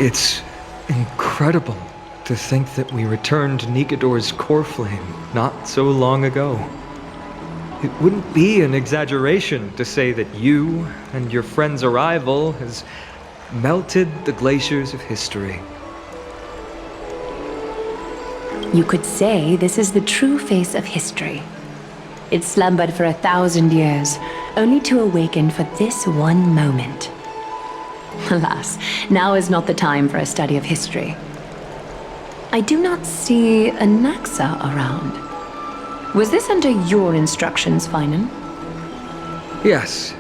It's incredible to think that we returned Nikador's core flame not so long ago. It wouldn't be an exaggeration to say that you and your friend's arrival has melted the glaciers of history. You could say this is the true face of history. It slumbered for 1,000 years, only to awaken for this one moment. Alas, now is not the time for a study of history. I do not see a Naxa around. Was this under your instructions, Finan? Yes.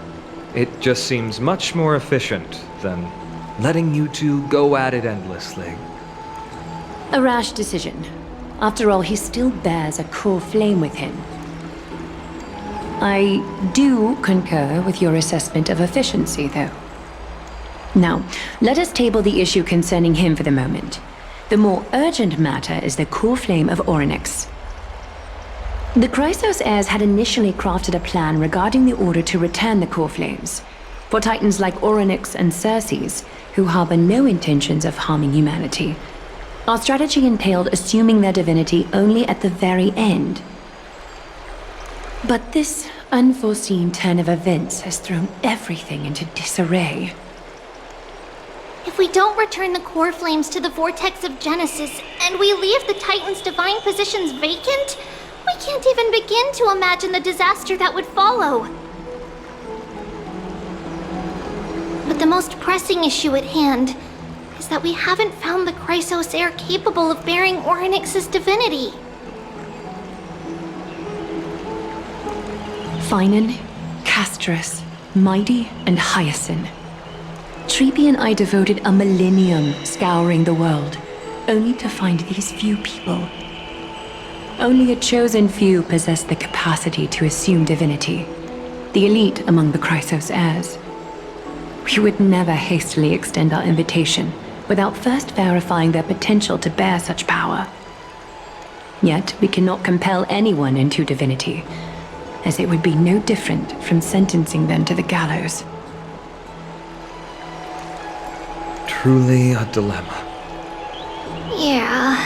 It just seems much more efficient than letting you two go at it endlessly. A rash decision. After all, he still bears a core flame with him. I do concur with your assessment of efficiency, though. Now, let us table the issue concerning him for the moment. The more urgent matter is the core flame of Orynyx. The Chrysos heirs had initially crafted a plan regarding the order to return the core flames. For titans like Orynyx and Circes, who harbor no intentions of harming humanity, our strategy entailed assuming their divinity only at the very end. But this unforeseen turn of events has thrown everything into disarray. If we don't return the core flames to the vortex of Genesis, and we leave the Titan's divine positions vacant, we can't even begin to imagine the disaster that would follow. But the most pressing issue at hand is that we haven't found the Chrysos heir capable of bearing Orynyx's divinity. Finan, Castrus, Mydei, and Hyacinth. Treepy and I devoted a millennium scouring the world, only to find these few people. Only a chosen few possess the capacity to assume divinity, the elite among the Chrysos heirs. We would never hastily extend our invitation without first verifying their potential to bear such power. Yet we cannot compel anyone into divinity, as it would be no different from sentencing them to the gallows. Truly a dilemma. Yeah.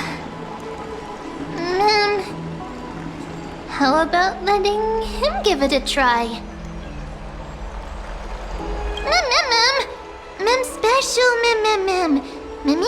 How about letting him give it a try? Mem special mem. Mem.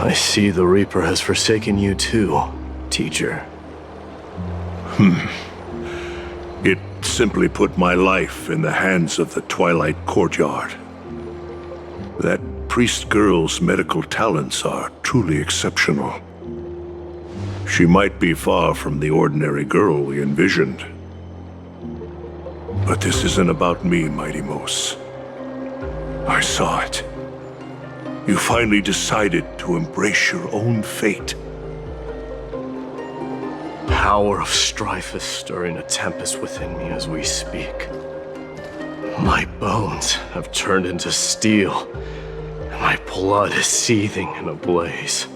I see the Reaper has forsaken you too, teacher. It simply put my life in the hands of the Twilight Courtyard. That priest girl's medical talents are truly exceptional. She might be far from the ordinary girl we envisioned. But this isn't about me, Mighty Mos. I saw it. You finally decided to embrace your own fate. Power of strife is stirring a tempest within me as we speak. My bones have turned into steel, and my blood is seething in a blaze.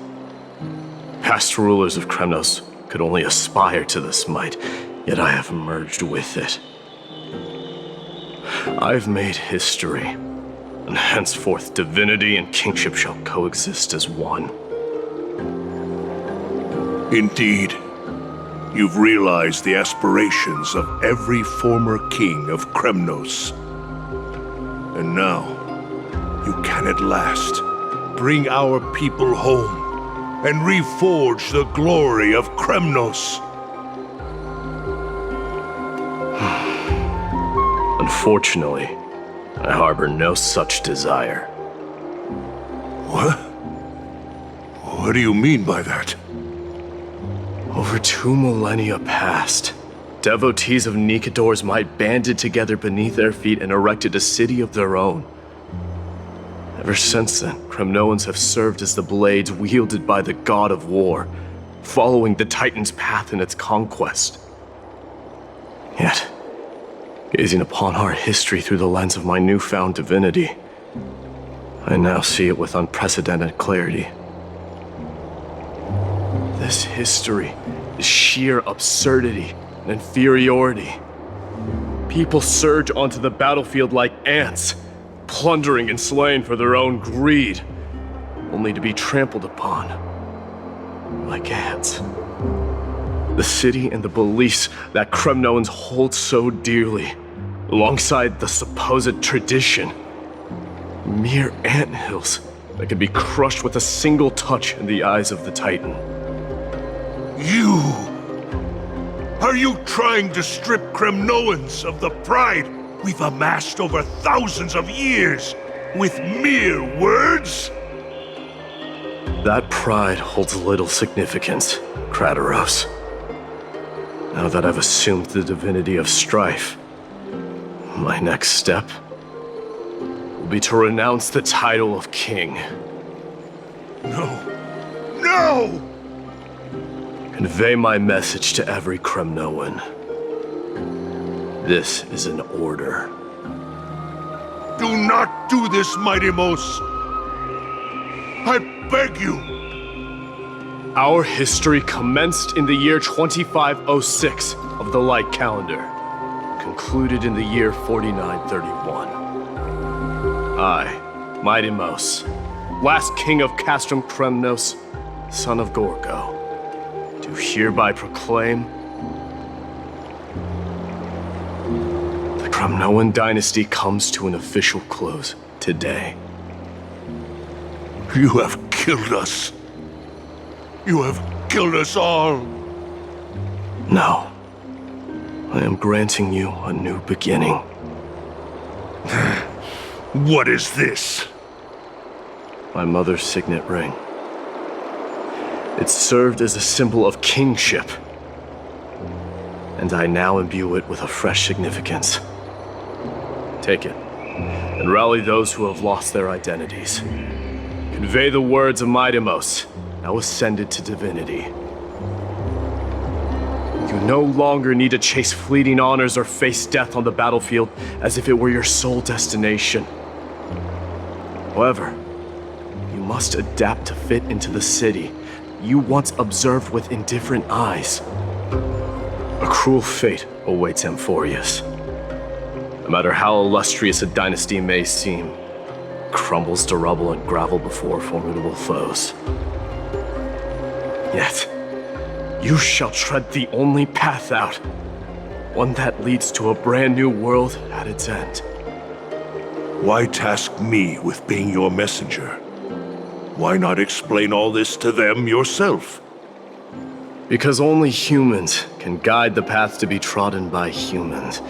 Past rulers of Kremnos could only aspire to this might, yet I have merged with it. I've made history, and henceforth divinity and kingship shall coexist as one. Indeed, you've realized the aspirations of every former king of Kremnos. And now, you can at last bring our people home and reforge the glory of Kremnos. Unfortunately, I harbor no such desire. What? What do you mean by that? Over 2 millennia past, devotees of Nikador's might banded together beneath their feet and erected a city of their own. Ever since then, Kremnoans have served as the blades wielded by the god of war, following the Titan's path in its conquest. Yet, gazing upon our history through the lens of my newfound divinity, I now see it with unprecedented clarity. This history is sheer absurdity and inferiority. People surge onto the battlefield like ants, plundering and slaying for their own greed, only to be trampled upon like ants. The city and the beliefs that Kremnoans hold so dearly, alongside the supposed tradition, mere anthills that can be crushed with a single touch in the eyes of the Titan. You! Are you trying to strip Kremnoans of the pride we've amassed over thousands of years with mere words? That pride holds little significance, Krateros. Now that I've assumed the divinity of strife, my next step will be to renounce the title of king. No! No! Convey my message to every Kremnoan. This is an order. Do not do this, Mydei. I beg you! Our history commenced in the year 2506 of the Light Calendar, concluded in the year 4931. I, Mydei, last king of Castrum Kremnos, son of Gorgo, do hereby proclaim the Kremnoan dynasty comes to an official close today. You have killed us. You have killed us all. No. I am granting you a new beginning. What is this? My mother's signet ring. It served as a symbol of kingship, and I now imbue it with a fresh significance. Take it, and rally those who have lost their identities. Convey the words of Mydei, now ascended to divinity. You no longer need to chase fleeting honors or face death on the battlefield as if it were your sole destination. However, you must adapt to fit into the city you once observed with indifferent eyes. A cruel fate awaits Amphoreus. No matter how illustrious a dynasty may seem, it crumbles to rubble and gravel before formidable foes. Yet, you shall tread the only path out, one that leads to a brand new world at its end. Why task me with being your messenger? Why not explain all this to them yourself? Because only humans can guide the path to be trodden by humans.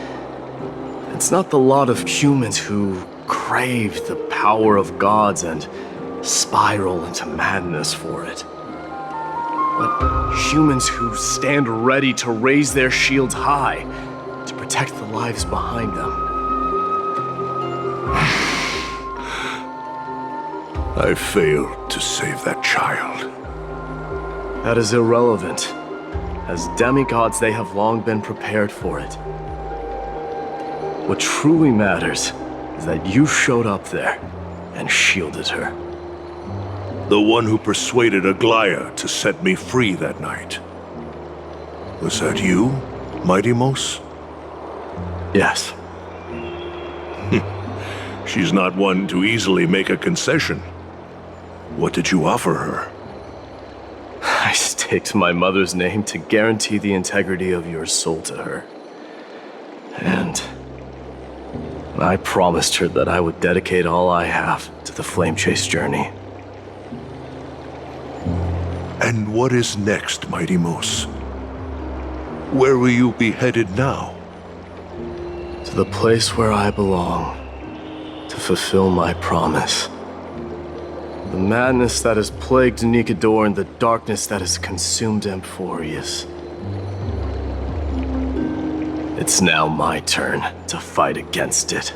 It's not the lot of humans who crave the power of gods and spiral into madness for it, but humans who stand ready to raise their shields high to protect the lives behind them. I failed to save that child. That is irrelevant. As demigods, they have long been prepared for it. What truly matters is that you showed up there and shielded her. The one who persuaded Aglaya to set me free that night. Was that you, Mydei? Yes. She's not one to easily make a concession. What did you offer her? I staked my mother's name to guarantee the integrity of your soul to her. And I promised her that I would dedicate all I have to the Flame Chase journey. And what is next, Mydei? Where will you be headed now? To the place where I belong, to fulfill my promise. The madness that has plagued Nikedor and the darkness that has consumed Amphoreus. It's now my turn to fight against it.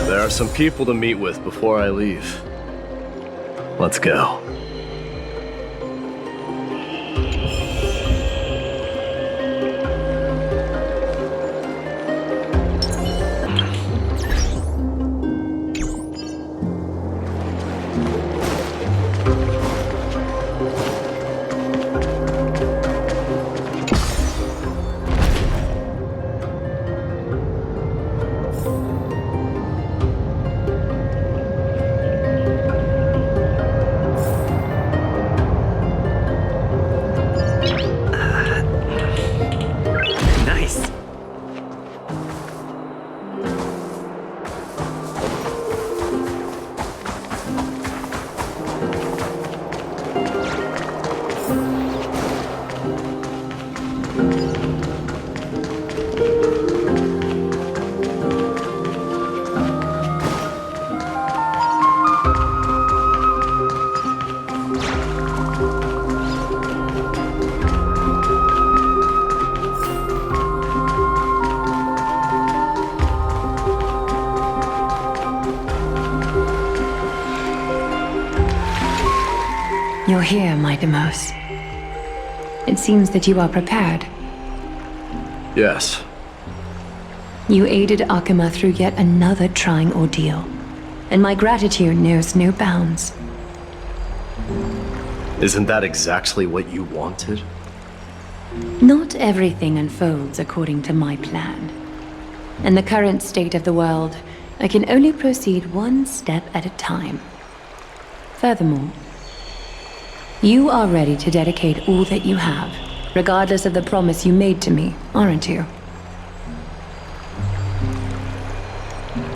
There are some people to meet with before I leave. Let's go. You're here, Mydei. It seems that you are prepared. Yes. You aided Akuma through yet another trying ordeal, and my gratitude knows no bounds. Isn't that exactly what you wanted? Not everything unfolds according to my plan. In the current state of the world, I can only proceed one step at a time. Furthermore, you are ready to dedicate all that you have, regardless of the promise you made to me, aren't you?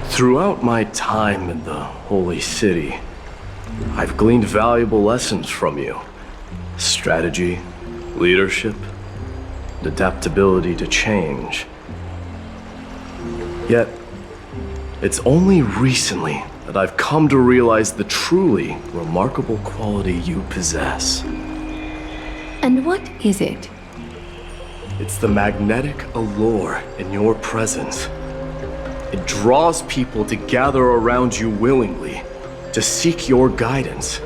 Throughout my time in the Holy City, I've gleaned valuable lessons from you. Strategy, leadership, and adaptability to change. Yet, it's only recently that I've come to realize the truly remarkable quality you possess. And what is it? It's the magnetic allure in your presence. It draws people to gather around you willingly, to seek your guidance.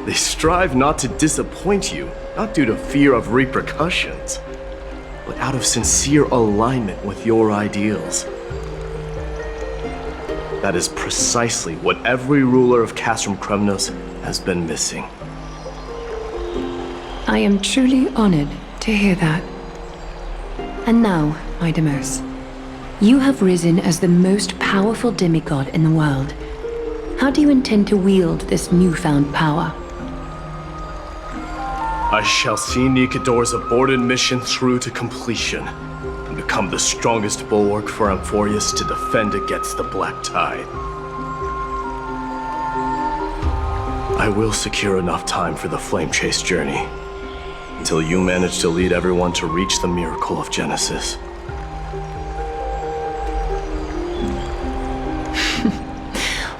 They strive not to disappoint you, not due to fear of repercussions, but out of sincere alignment with your ideals. That is precisely what every ruler of Castrum Kremnos has been missing. I am truly honored to hear that. And now, Mydei, you have risen as the most powerful demigod in the world. How do you intend to wield this newfound power? I shall see Nikador's aborted mission through to completion, and become the strongest bulwark for Amphoreus to defend against the Black Tide. I will secure enough time for the Flame Chase journey, until you manage to lead everyone to reach the miracle of Genesis.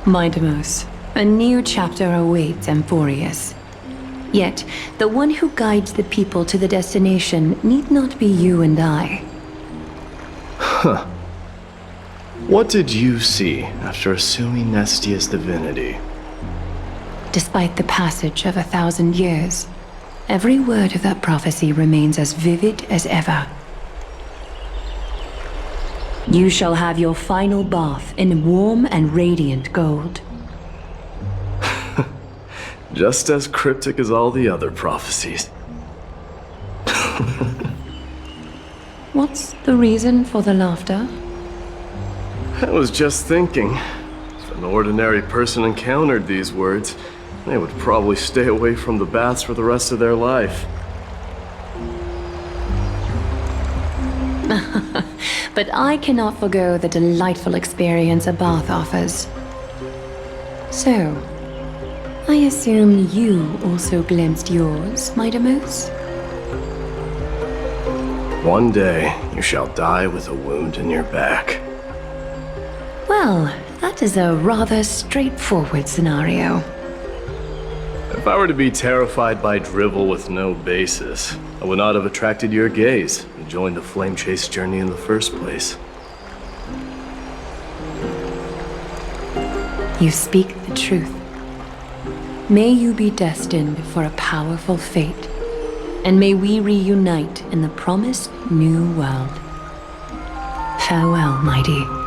Mydei, a new chapter awaits Amphoreus. Yet, the one who guides the people to the destination need not be you and I. Huh. What did you see after assuming Nestia's divinity? Despite the passage of 1,000 years, every word of that prophecy remains as vivid as ever. You shall have your final bath in warm and radiant gold. Just as cryptic as all the other prophecies. What's the reason for the laughter? I was just thinking, if an ordinary person encountered these words, they would probably stay away from the baths for the rest of their life. But I cannot forgo the delightful experience a bath offers. So, I assume you also glimpsed yours, Mydei? One day, you shall die with a wound in your back. Well, that is a rather straightforward scenario. If I were to be terrified by drivel with no basis, I would not have attracted your gaze and joined the Flame Chase journey in the first place. You speak the truth. May you be destined for a powerful fate, and may we reunite in the promised new world. Farewell, Mydei.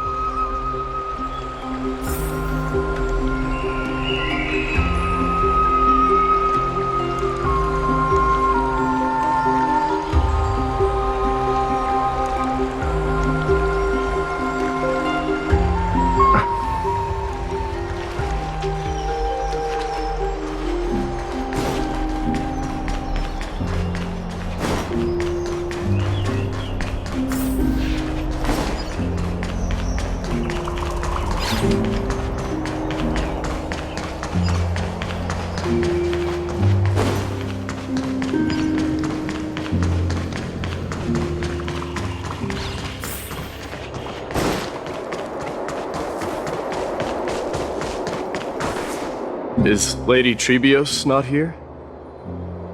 Is Lady Trebios not here?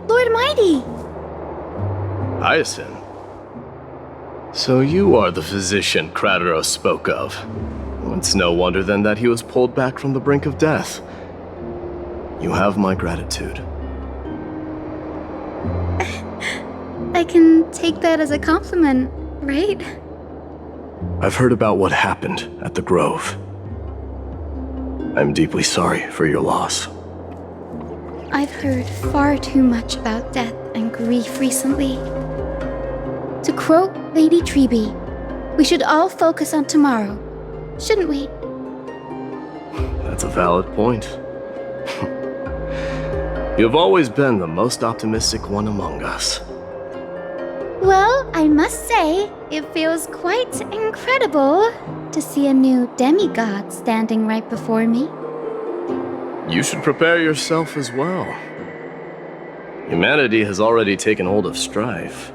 Lord Mydei! Hyacinth? So you are the physician Krateros spoke of. It's no wonder then that he was pulled back from the brink of death. You have my gratitude. I can take that as a compliment, right? I've heard about what happened at the Grove. I'm deeply sorry for your loss. I've heard far too much about death and grief recently. To quote Lady Trebi, we should all focus on tomorrow, shouldn't we? That's a valid point. You've always been the most optimistic one among us. Well, I must say, it feels quite incredible to see a new demigod standing right before me. You should prepare yourself as well. Humanity has already taken hold of strife,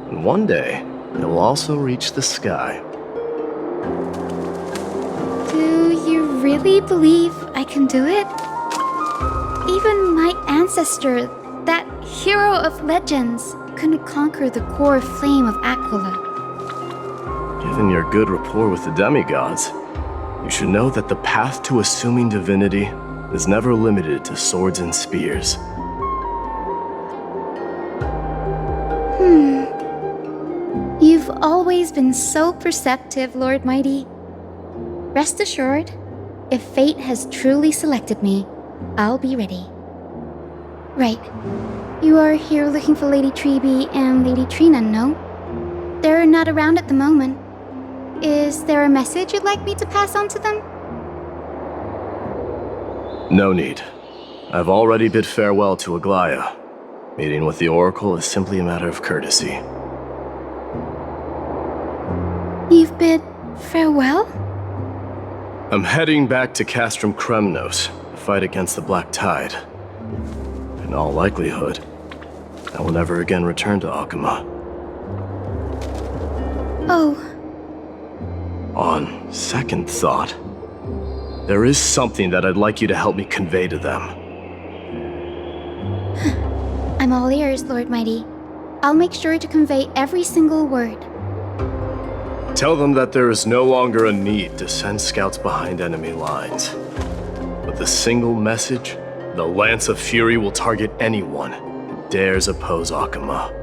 and one day it will also reach the sky. Do you really believe I can do it? Even my ancestor, that hero of legends, couldn't conquer the core flame of Aquila. Given your good rapport with the demigods, you should know that the path to assuming divinity is never limited to swords and spears. You've always been so perceptive, Lord Mydei. Rest assured, if fate has truly selected me, I'll be ready. Right. You are here looking for Lady Trebi and Lady Trina, no? They're not around at the moment. Is there a message you'd like me to pass on to them? No need. I've already bid farewell to Aglaya. Meeting with the Oracle is simply a matter of courtesy. You've bid farewell? I'm heading back to Castrum Kremnos to fight against the Black Tide. In all likelihood, I will never again return to Akuma. Oh. On second thought, there is something that I'd like you to help me convey to them. I'm all ears, Lord Mydei. I'll make sure to convey every single word. Tell them that there is no longer a need to send scouts behind enemy lines. With a single message, the Lance of Fury will target anyone who dares oppose Akuma.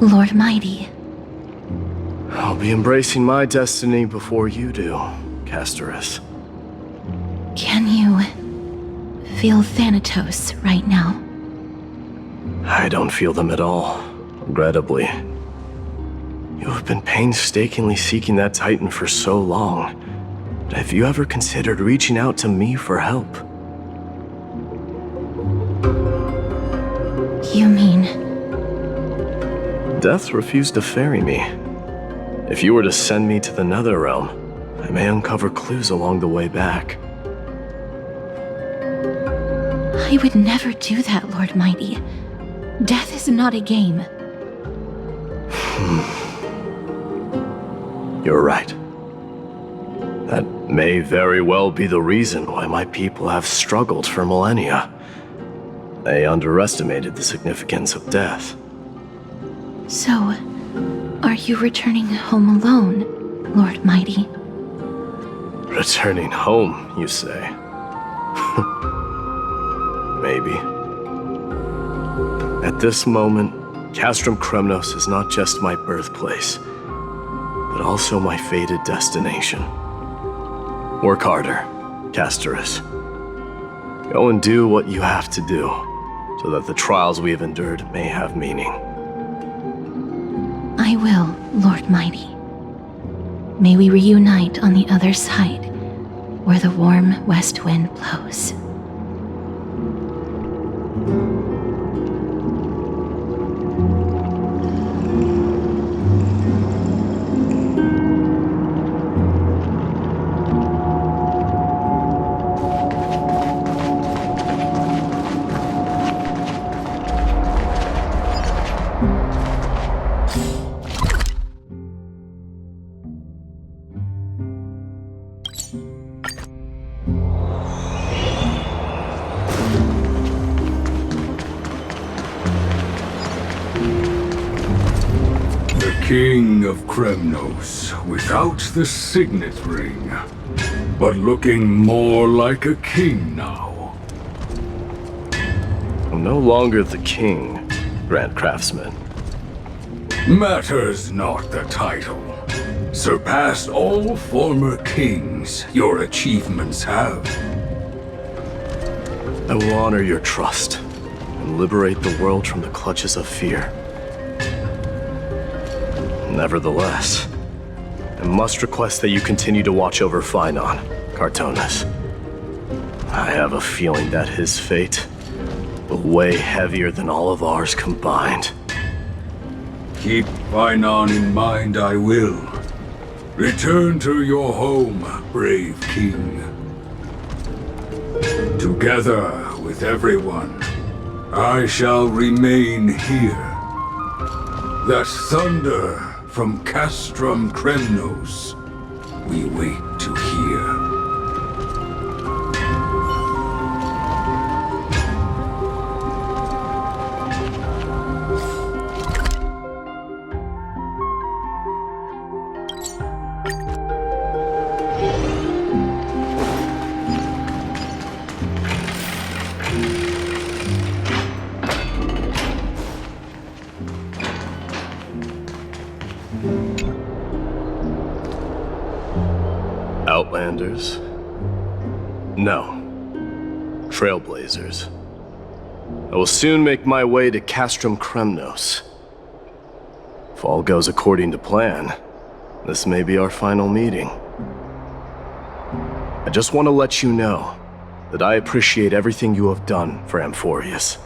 Lord Mydei. I'll be embracing my destiny before you do, Castorus. Can you feel Thanatos right now? I don't feel them at all, regrettably. You have been painstakingly seeking that Titan for so long. But have you ever considered reaching out to me for help? You mean... Death refused to ferry me. If you were to send me to the Netherrealm, I may uncover clues along the way back. I would never do that, Lord Mydei. Death is not a game. You're right. That may very well be the reason why my people have struggled for millennia. They underestimated the significance of death. So, are you returning home alone, Lord Mydei? Returning home, you say? Maybe. At this moment, Castrum Kremnos is not just my birthplace, but also my fated destination. Work harder, Castorus. Go and do what you have to do, so that the trials we have endured may have meaning. I will, Lord Mydei. May we reunite on the other side, where the warm west wind blows. King of Kremnos, without the signet ring, but looking more like a king now. I'm no longer the king, Grand Craftsman. Matters not the title. Surpassed all former kings your achievements have. I will honor your trust and liberate the world from the clutches of fear. Nevertheless, I must request that you continue to watch over Phynon, Cartonis. I have a feeling that his fate will weigh heavier than all of ours combined. Keep Phynon in mind, I will. Return to your home, brave king. Together with everyone, I shall remain here. That thunder from Castrum Kremnos, we wait to hear. Outlanders? No. Trailblazers. I will soon make my way to Castrum Kremnos. If all goes according to plan, this may be our final meeting. I just want to let you know that I appreciate everything you have done for Amphoreus.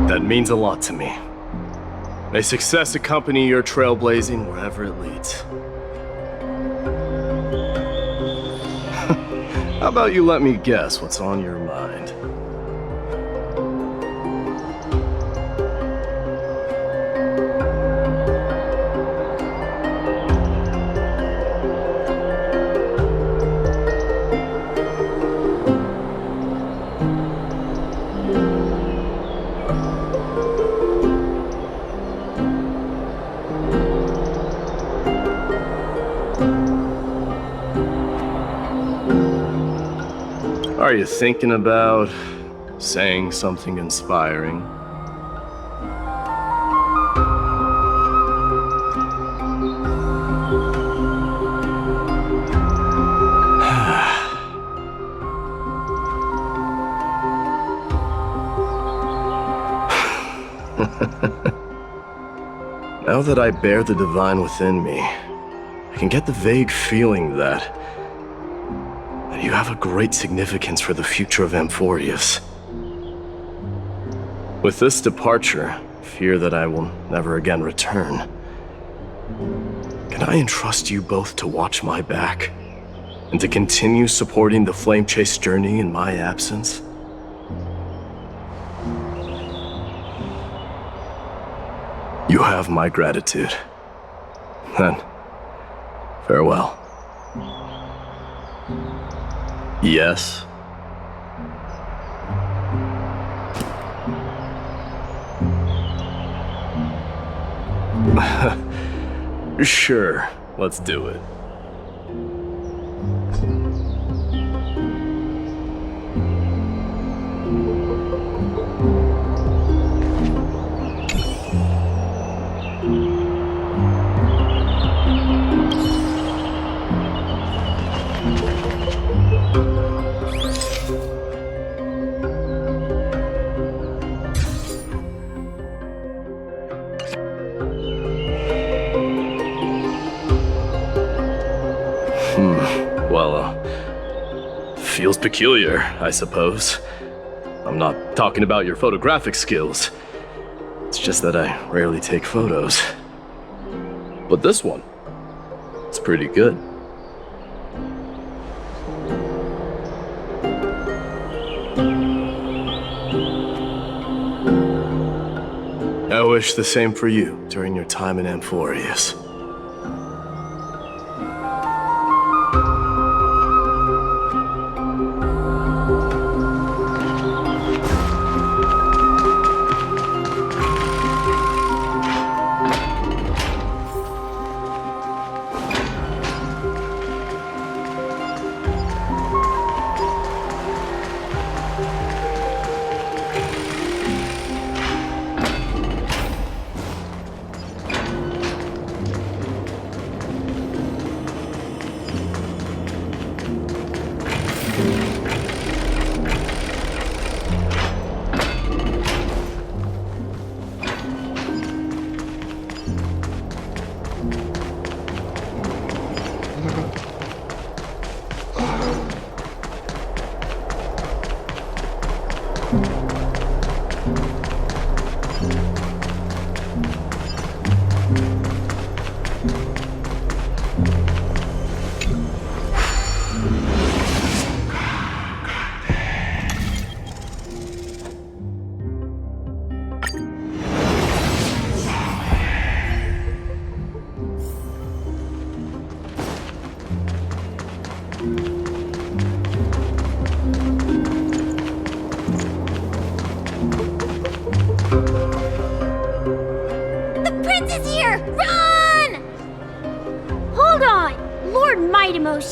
That means a lot to me. May success accompany your trailblazing wherever it leads. How about you let me guess what's on your mind? Are you thinking about saying something inspiring? Now that I bear the divine within me, I can get the vague feeling that you have a great significance for the future of Amphoreus. With this departure, I fear that I will never again return. Can I entrust you both to watch my back and to continue supporting the Flame Chase journey in my absence? You have my gratitude. Then, farewell. Yes? Sure, let's do it. Feels peculiar, I suppose. I'm not talking about your photographic skills. It's just that I rarely take photos. But this one, it's pretty good. I wish the same for you during your time in Amphoreus.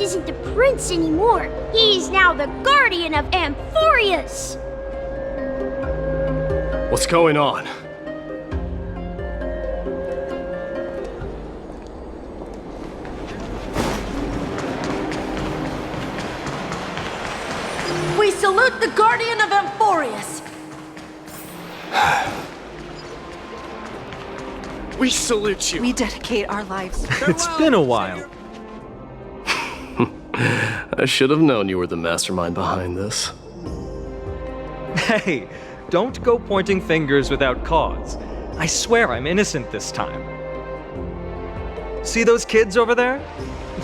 Isn't the prince anymore. He's now the guardian of Amphoreus. What's going on? We salute the guardian of Amphoreus. We salute you. We dedicate our lives. It's been a while. I should have known you were the mastermind behind this. Hey, don't go pointing fingers without cause. I swear I'm innocent this time. See those kids over there?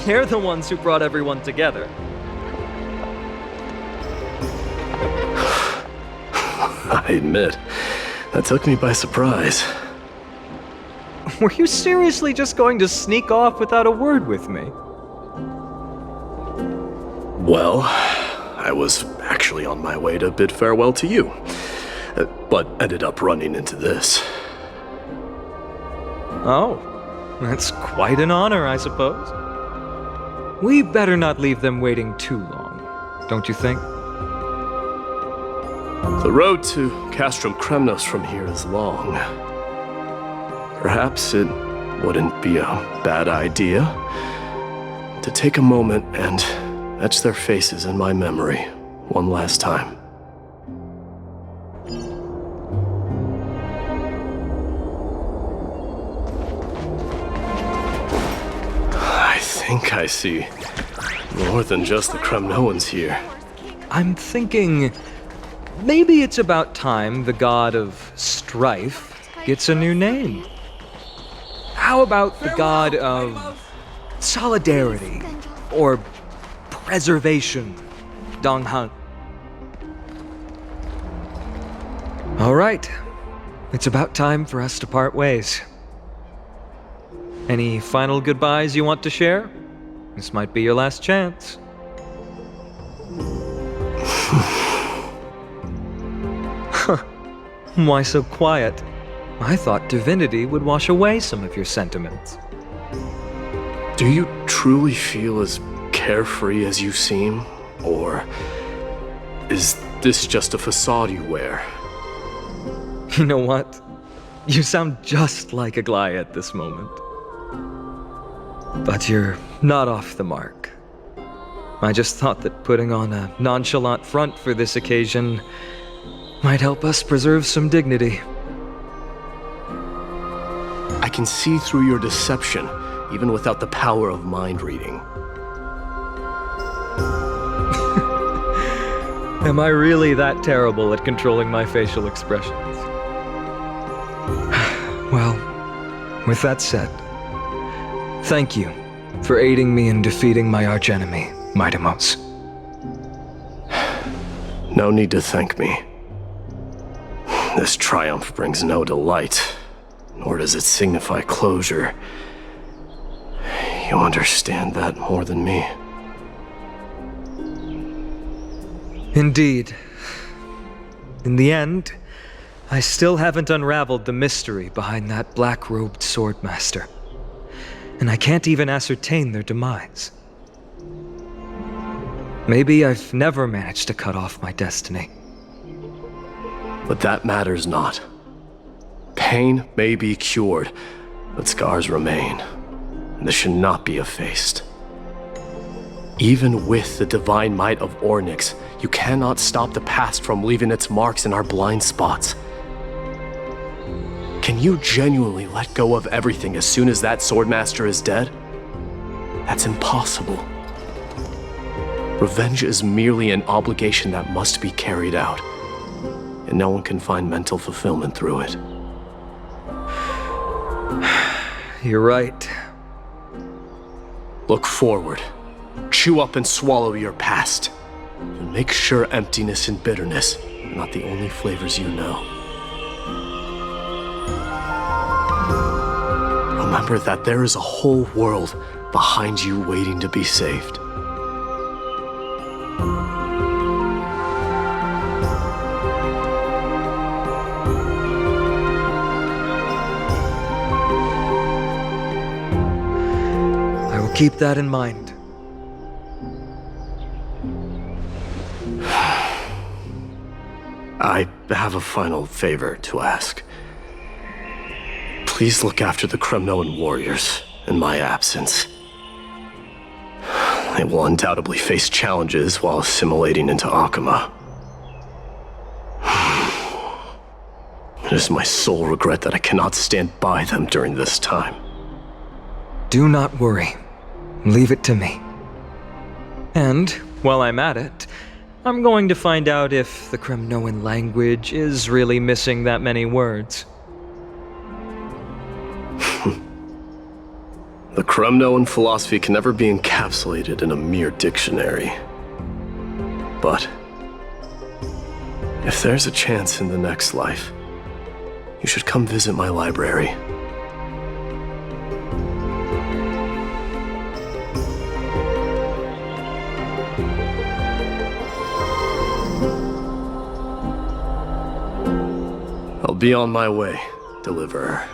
They're the ones who brought everyone together. I admit, that took me by surprise. Were you seriously just going to sneak off without a word with me? Well, I was actually on my way to bid farewell to you, but ended up running into this. Oh, that's quite an honor, I suppose. We better not leave them waiting too long, don't you think? The road to Castrum Kremnos from here is long. Perhaps it wouldn't be a bad idea to take a moment and etch their faces in my memory one last time. I think I see more than just the Kremnoans here. I'm thinking maybe it's about time the god of strife gets a new name. How about the god of solidarity or preservation, Donghan? All right, it's about time for us to part ways. Any final goodbyes you want to share? This might be your last chance. Why so quiet? I thought divinity would wash away some of your sentiments. Do you truly feel as carefree as you seem? Or is this just a facade you wear? You know what? You sound just like a Gly at this moment. But you're not off the mark. I just thought that putting on a nonchalant front for this occasion might help us preserve some dignity. I can see through your deception, even without the power of mind reading. Am I really that terrible at controlling my facial expressions? Well, with that said, thank you for aiding me in defeating my archenemy, Mydei. No need to thank me. This triumph brings no delight, nor does it signify closure. You understand that more than me. Indeed. In the end, I still haven't unraveled the mystery behind that black-robed swordmaster, and I can't even ascertain their demise. Maybe I've never managed to cut off my destiny. But that matters not. Pain may be cured, but scars remain, and this should not be effaced. Even with the divine might of Ornyx, you cannot stop the past from leaving its marks in our blind spots. Can you genuinely let go of everything as soon as that swordmaster is dead? That's impossible. Revenge is merely an obligation that must be carried out, and no one can find mental fulfillment through it. You're right. Look forward. Chew up and swallow your past. And make sure emptiness and bitterness are not the only flavors you know. Remember that there is a whole world behind you waiting to be saved. I will keep that in mind. I have a final favor to ask. Please look after the Kremnoan warriors in my absence. They will undoubtedly face challenges while assimilating into Akama. It is my sole regret that I cannot stand by them during this time. Do not worry. Leave it to me. And, while I'm at it, I'm going to find out if the Kremnoan language is really missing that many words. The Kremnoan philosophy can never be encapsulated in a mere dictionary. But if there's a chance in the next life, you should come visit my library. I'll be on my way, Deliverer.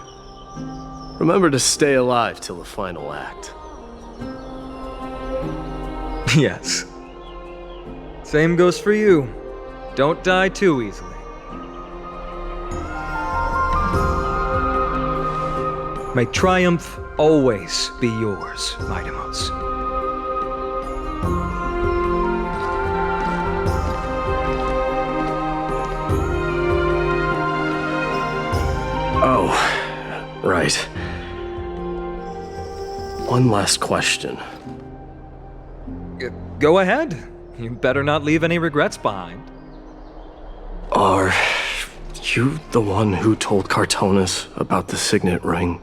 Remember to stay alive till the final act. Yes. Same goes for you. don't die too easily. May triumph always be yours, Mydei. Oh, right. One last question. Go ahead. You better not leave any regrets behind. Are you the one who told Cartonis about the signet ring?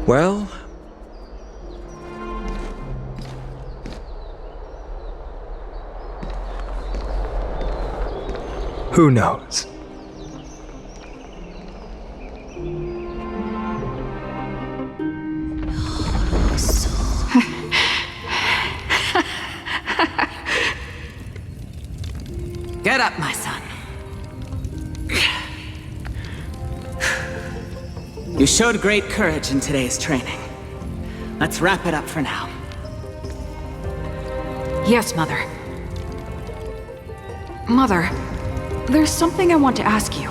Well, who knows? Get up, my son. You showed great courage in today's training. Let's wrap it up for now. Yes, Mother. Mother, there's something I want to ask you.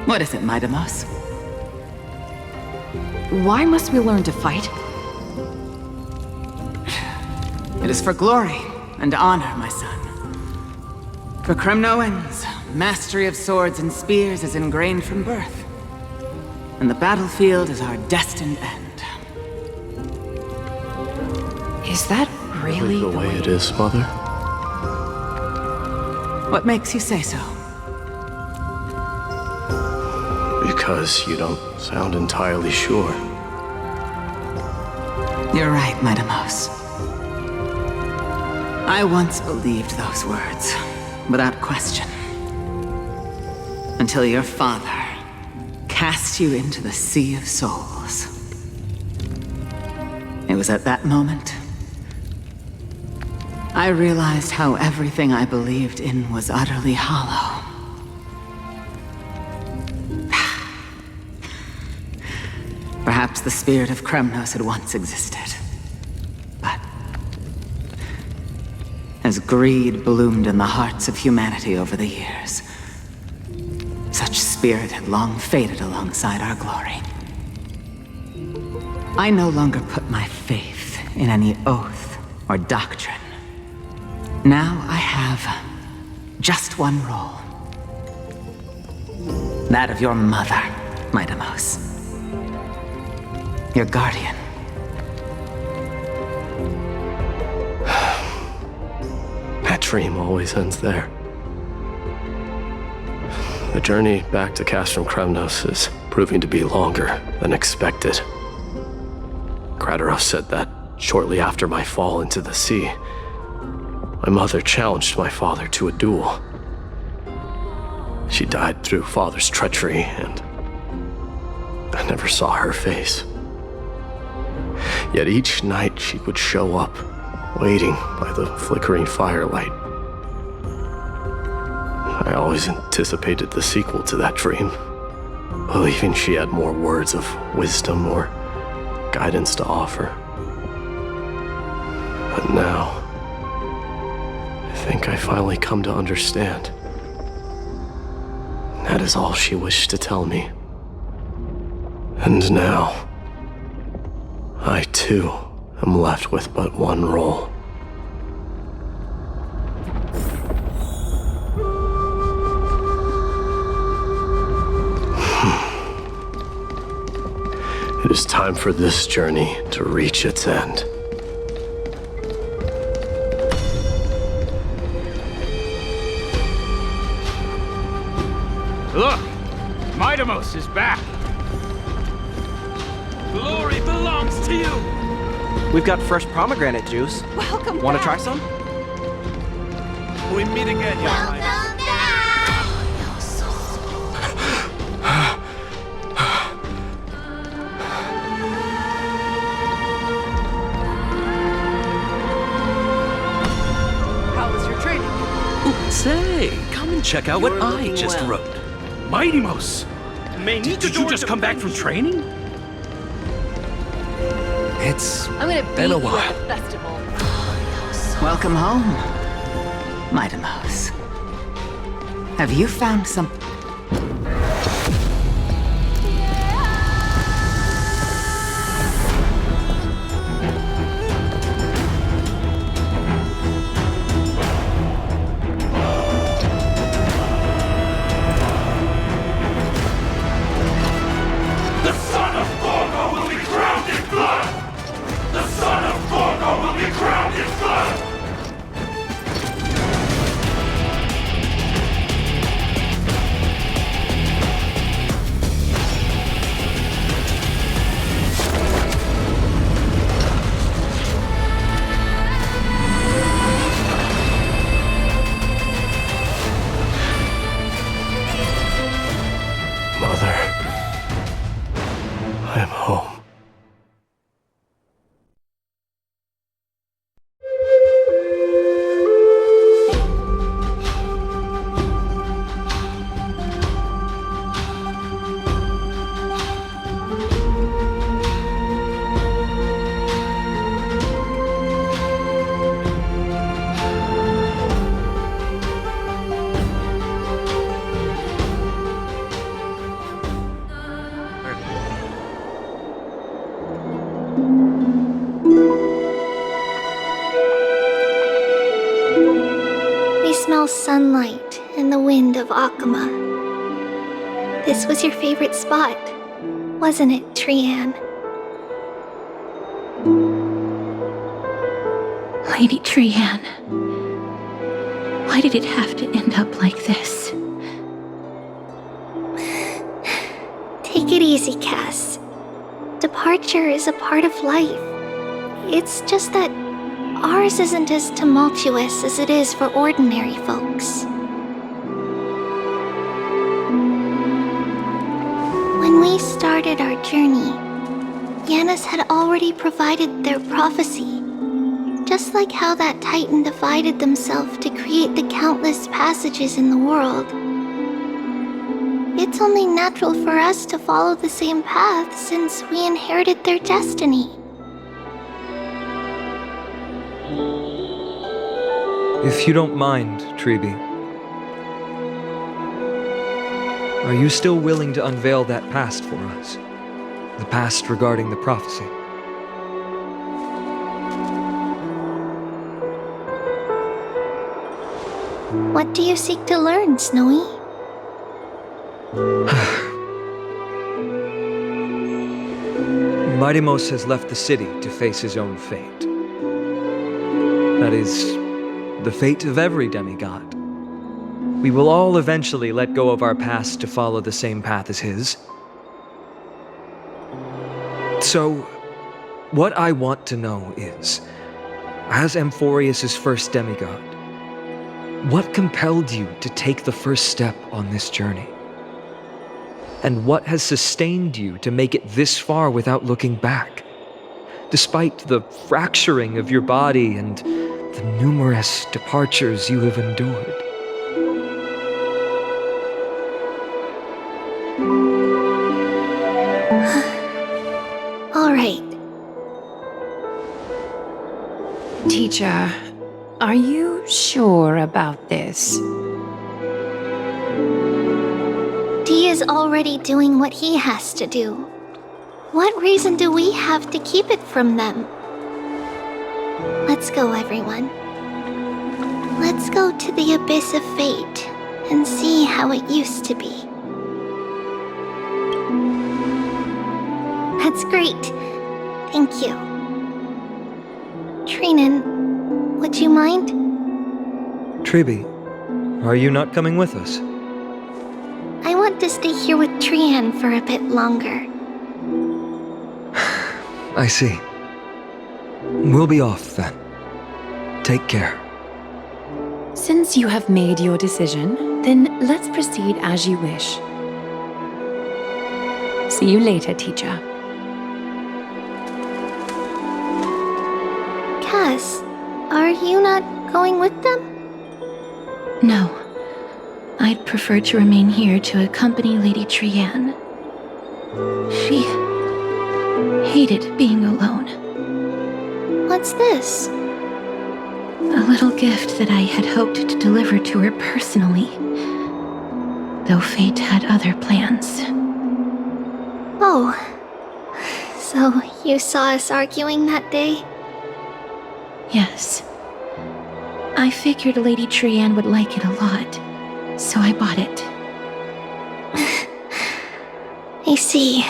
What is it, Mydei? Why must we learn to fight? It is for glory and honor, my son. For Kremnoans, mastery of swords and spears is ingrained from birth. And the battlefield is our destined end. Is that really the way it is, Mother? What makes you say so? Because you don't sound entirely sure. You're right, Mydei. I once believed those words, without question. Until your father cast you into the Sea of Souls. It was at that moment I realized how everything I believed in was utterly hollow. Perhaps the spirit of Kremnos had once existed. But as greed bloomed in the hearts of humanity over the years, such spirit had long faded alongside our glory. I no longer put my faith in any oath or doctrine. Now I have just one role. That of your mother, Mydei. Your guardian. That dream always ends there. The journey back to Castrum Kremnos is proving to be longer than expected. Krateros said that shortly after my fall into the sea, my mother challenged my father to a duel. She died through father's treachery, and I never saw her face. Yet each night she would show up, waiting by the flickering firelight. I always anticipated the sequel to that dream, believing she had more words of wisdom or guidance to offer. But now, I think I finally come to understand. That is all she wished to tell me. And now, I too am left with but one role. It is time for this journey to reach its end. Look! Mydei is back! Glory belongs to you! We've got fresh pomegranate juice. Welcome Want to back. try some? We meet again, young Mydei. How was your training? Say, come and check out what You're I looking just well. wrote. Mydei! Did you just come back from training? It's I'm gonna beat been a you while. at the festival. Welcome home, Mydei. Have you found something? Sunlight and the wind of Akama. This was your favorite spot, wasn't it, Trian? Lady Trian, why did it have to end up like this? Take it easy, Cass. Departure is a part of life. It's just that ours isn't as tumultuous as it is for ordinary folks. When we started our journey, Yanis had already provided their prophecy, just like how that Titan divided themselves to create the countless passages in the world. It's only natural for us to follow the same path since we inherited their destiny. If you don't mind, Tribi, are you still willing to unveil that past for us? The past regarding the prophecy? What do you seek to learn, Snowy? Mydei has left the city to face his own fate. That is, the fate of every demigod. We will all eventually let go of our past to follow the same path as his. So, what I want to know is, as Amphoreus' first demigod, what compelled you to take the first step on this journey? And what has sustained you to make it this far without looking back? Despite the fracturing of your body and the numerous departures you have endured. All right. Teacher, are you sure about this? Dee is already doing what he has to do. What reason do we have to keep it from them? Let's go, everyone. Let's go to the abyss of fate and see how it used to be. That's great. Thank you. Trinan, would you mind? Tribi, are you not coming with us? I want to stay here with Trian for a bit longer. I see. We'll be off then. Take care. Since you have made your decision, then let's proceed as you wish. See you later, teacher. Cass, are you not going with them? No. I'd prefer to remain here to accompany Lady Trian. She hated being alone. What's this? A little gift that I had hoped to deliver to her personally, though fate had other plans. Oh, so you saw us arguing that day? Yes. I figured Lady Trianne would like it a lot, so I bought it. I see.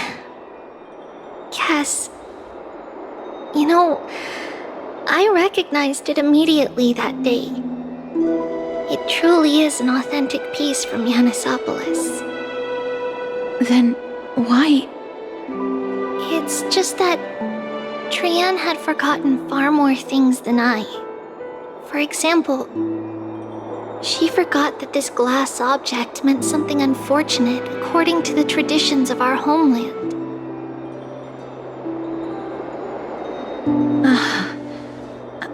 Cass, you know, I recognized it immediately that day. It truly is an authentic piece from Yanisopolis. Then why? It's just that Trianne had forgotten far more things than I. For example, she forgot that this glass object meant something unfortunate according to the traditions of our homeland.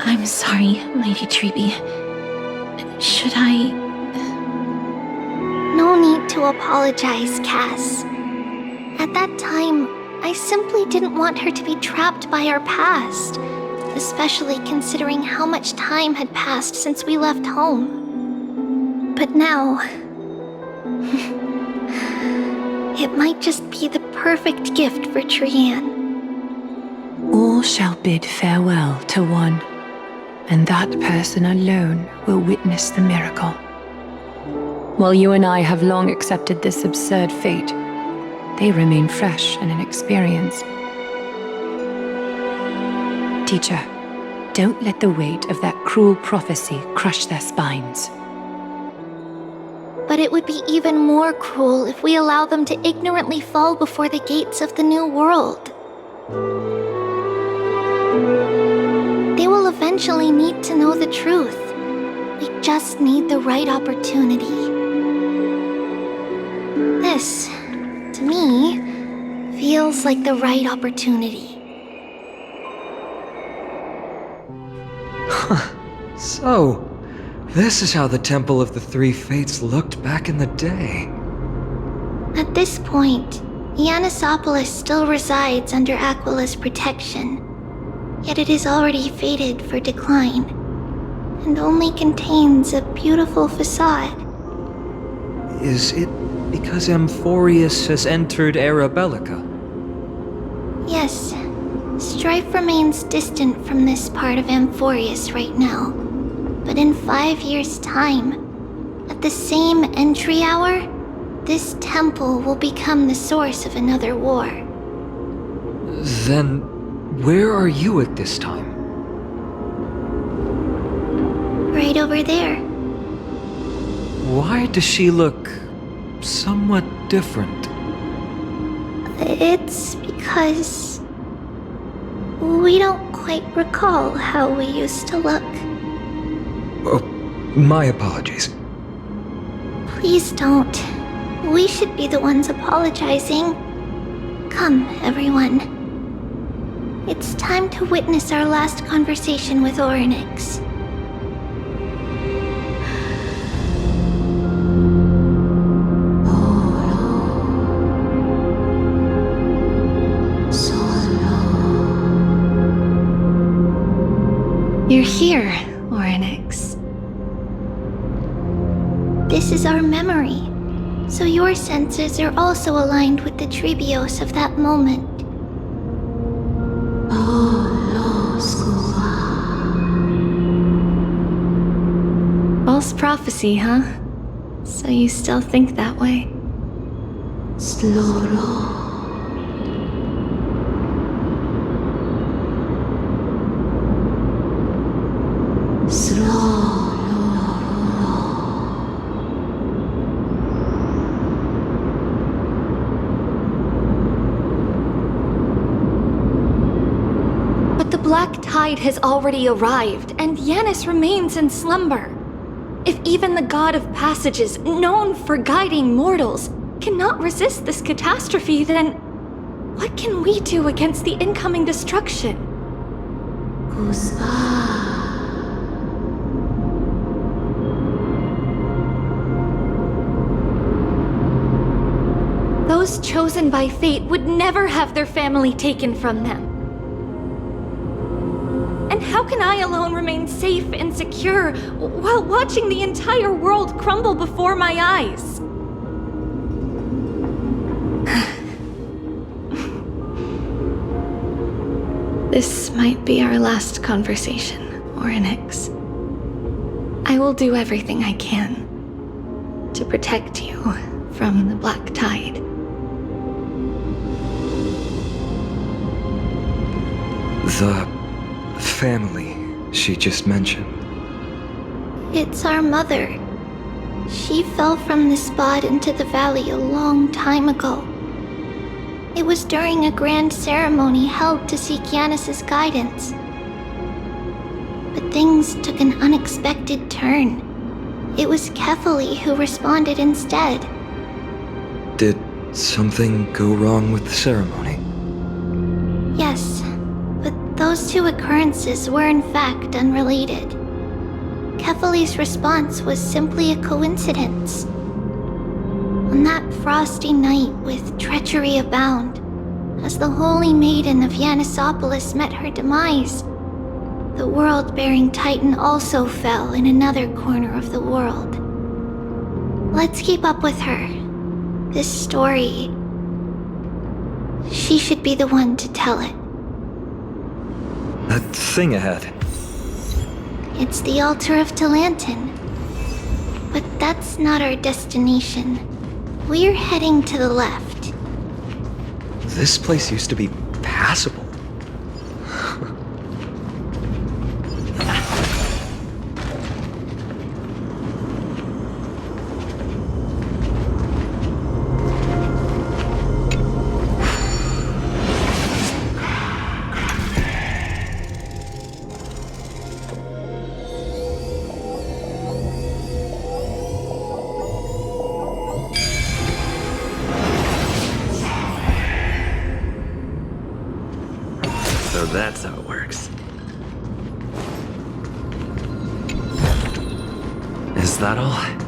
I'm sorry, Lady Treeby. Should I... No need to apologize, Cass. At that time, I simply didn't want her to be trapped by our past, especially considering how much time had passed since we left home. But now... it might just be the perfect gift for Trianne. All shall bid farewell to one, and that person alone will witness the miracle. While you and I have long accepted this absurd fate, they remain fresh and inexperienced. Teacher, don't let the weight of that cruel prophecy crush their spines. But it would be even more cruel if we allow them to ignorantly fall before the gates of the new world. They will eventually need to know the truth. We just need the right opportunity. This, to me, feels like the right opportunity. So, this is how the Temple of the Three Fates looked back in the day. At this point, Yanisopolis still resides under Aquila's protection, yet it is already fated for decline, and only contains a beautiful facade. Is it because Amphoreus has entered Era Bellica? Yes, strife remains distant from this part of Amphoreus right now. But in 5 years' time, at the same entry hour, this temple will become the source of another war. Then, where are you at this time? Right over there. Why does she look somewhat different? It's because we don't quite recall how we used to look. Oh, my apologies. Please don't. We should be the ones apologizing. Come, everyone. It's time to witness our last conversation with Orynyx. You're here, Orynyx. This is our memory, so your senses are also aligned with the Trebios of that moment. False prophecy, huh? So you still think that way? But the black tide has already arrived, and Yanis remains in slumber. If even the god of passages, known for guiding mortals, cannot resist this catastrophe, then what can we do against the incoming destruction? Those chosen by fate would never have their family taken from them. And how can I alone remain safe and secure while watching the entire world crumble before my eyes? This might be our last conversation, Orynyx. I will do everything I can to protect you from the Black Tide. The family she just mentioned. It's our mother. She fell from the spot into the valley a long time ago. It was during a grand ceremony held to seek Yanis's guidance. But things took an unexpected turn. It was Kefali who responded instead. Did something go wrong with the ceremony? Yes, but those two occurrences were in fact unrelated. Kefali's response was simply a coincidence. On that frosty night with treachery abound, as the Holy Maiden of Yanisopolis met her demise, the world-bearing Titan also fell in another corner of the world. Let's keep up with her. This story... she should be the one to tell it. That thing ahead. It's the altar of Talantin. But that's not our destination. We're heading to the left. This place used to be passable. So that's how it works. Is that all?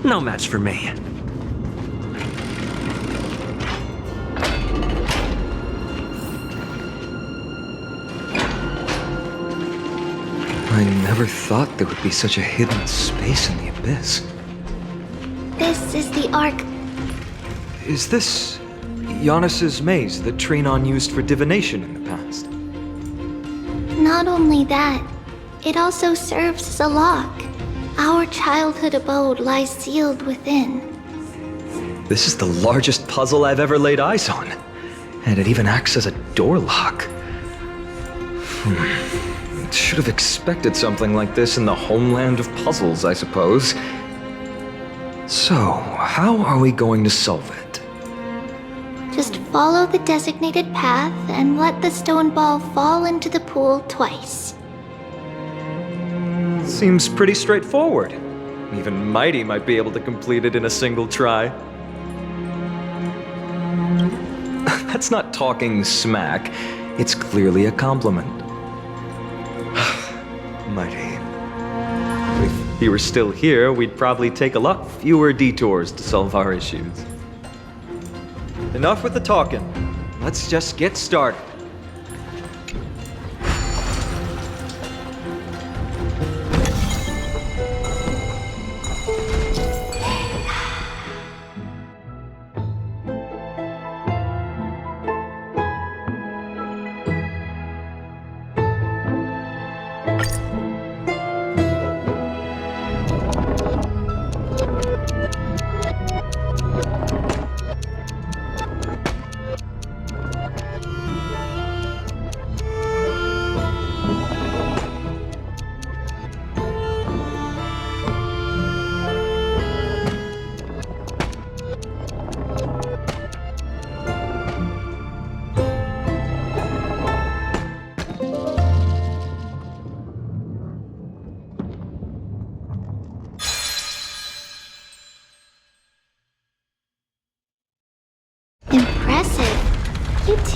No match for me. I never thought there would be such a hidden space in the abyss. This is the Ark. Is this Yanis's maze that Trinon used for divination in the past? Not only that, it also serves as a lock. Our childhood abode lies sealed within. This is the largest puzzle I've ever laid eyes on. And it even acts as a door lock. Should have expected something like this in the homeland of puzzles, I suppose. So, how are we going to solve it? Just follow the designated path and let the stone ball fall into the pool twice. Seems pretty straightforward. Even Mydei might be able to complete it in a single try. That's not talking smack. It's clearly a compliment. Mydei. If he were still here, we'd probably take a lot fewer detours to solve our issues. Enough with the talking. Let's just get started.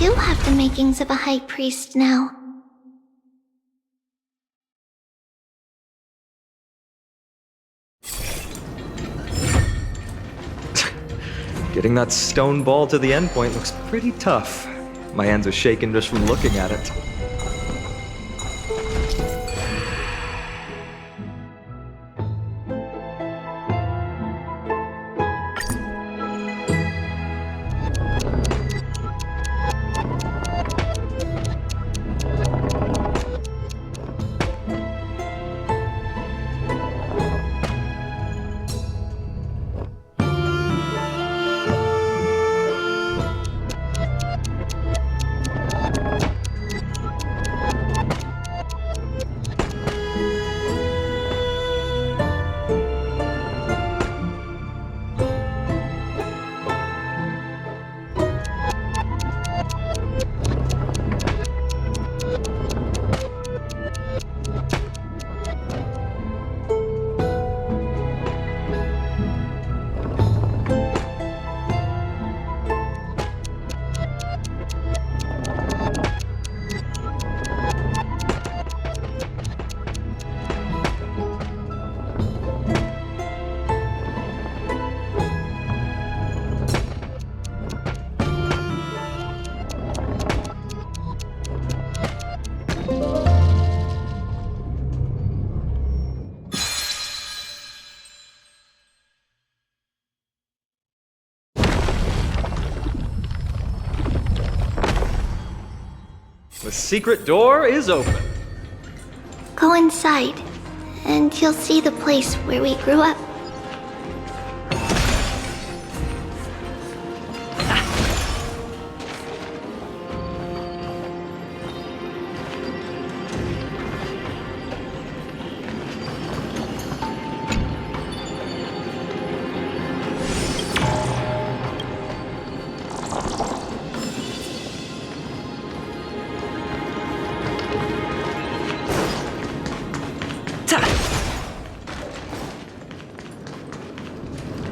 too have the makings of a high priest now. Getting that stone ball to the endpoint looks pretty tough. My hands are shaking just from looking at it. The secret door is open. Go inside, and you'll see the place where we grew up.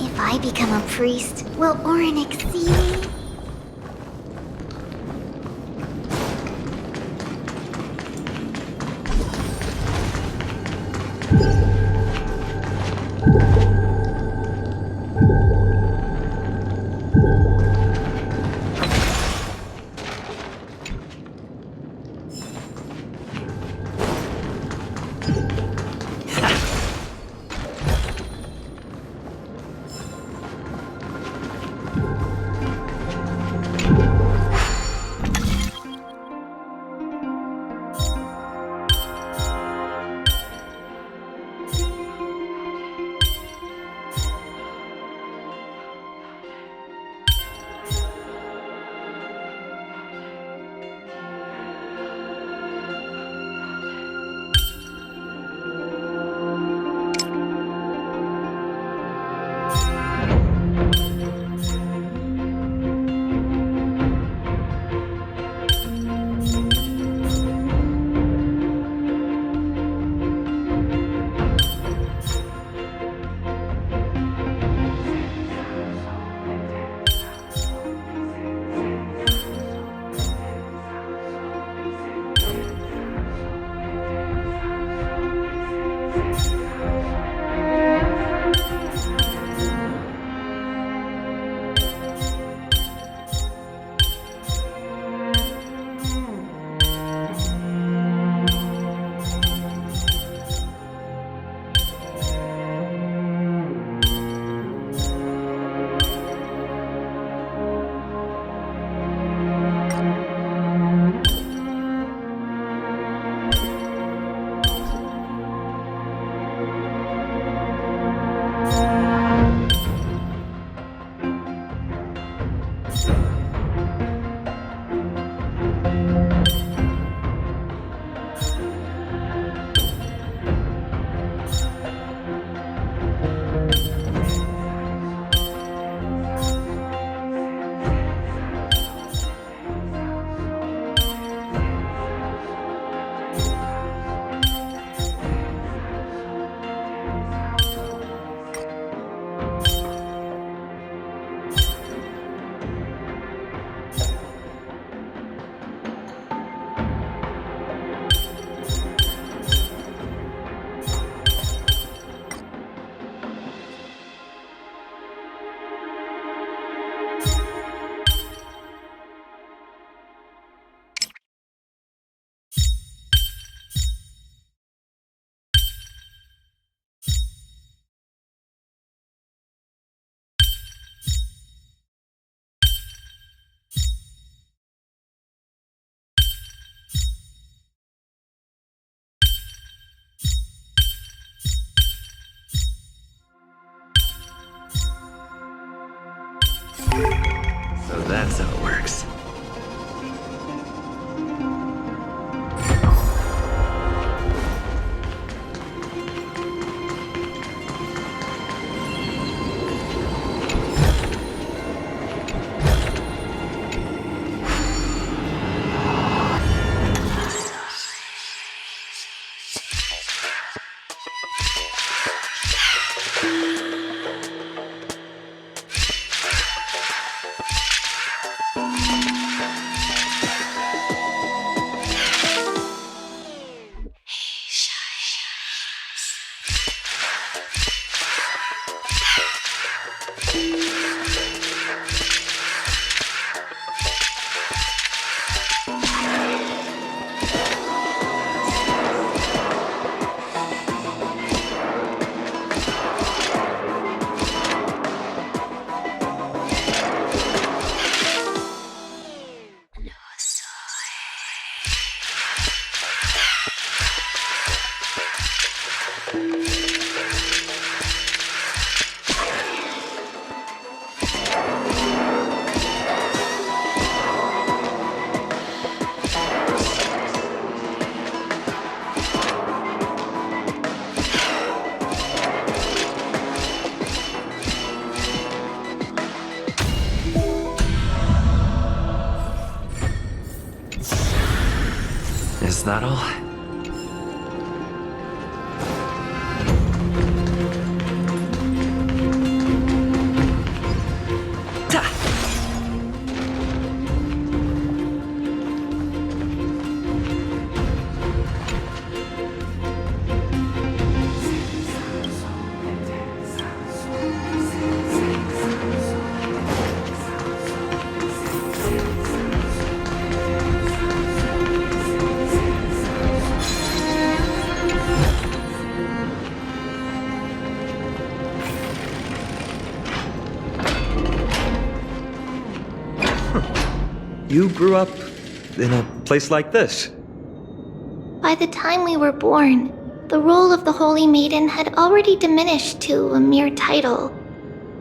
If I become a priest, will Orin see me? So that's how it works. Is that all? You grew up in a place like this? By the time we were born, the role of the Holy Maiden had already diminished to a mere title.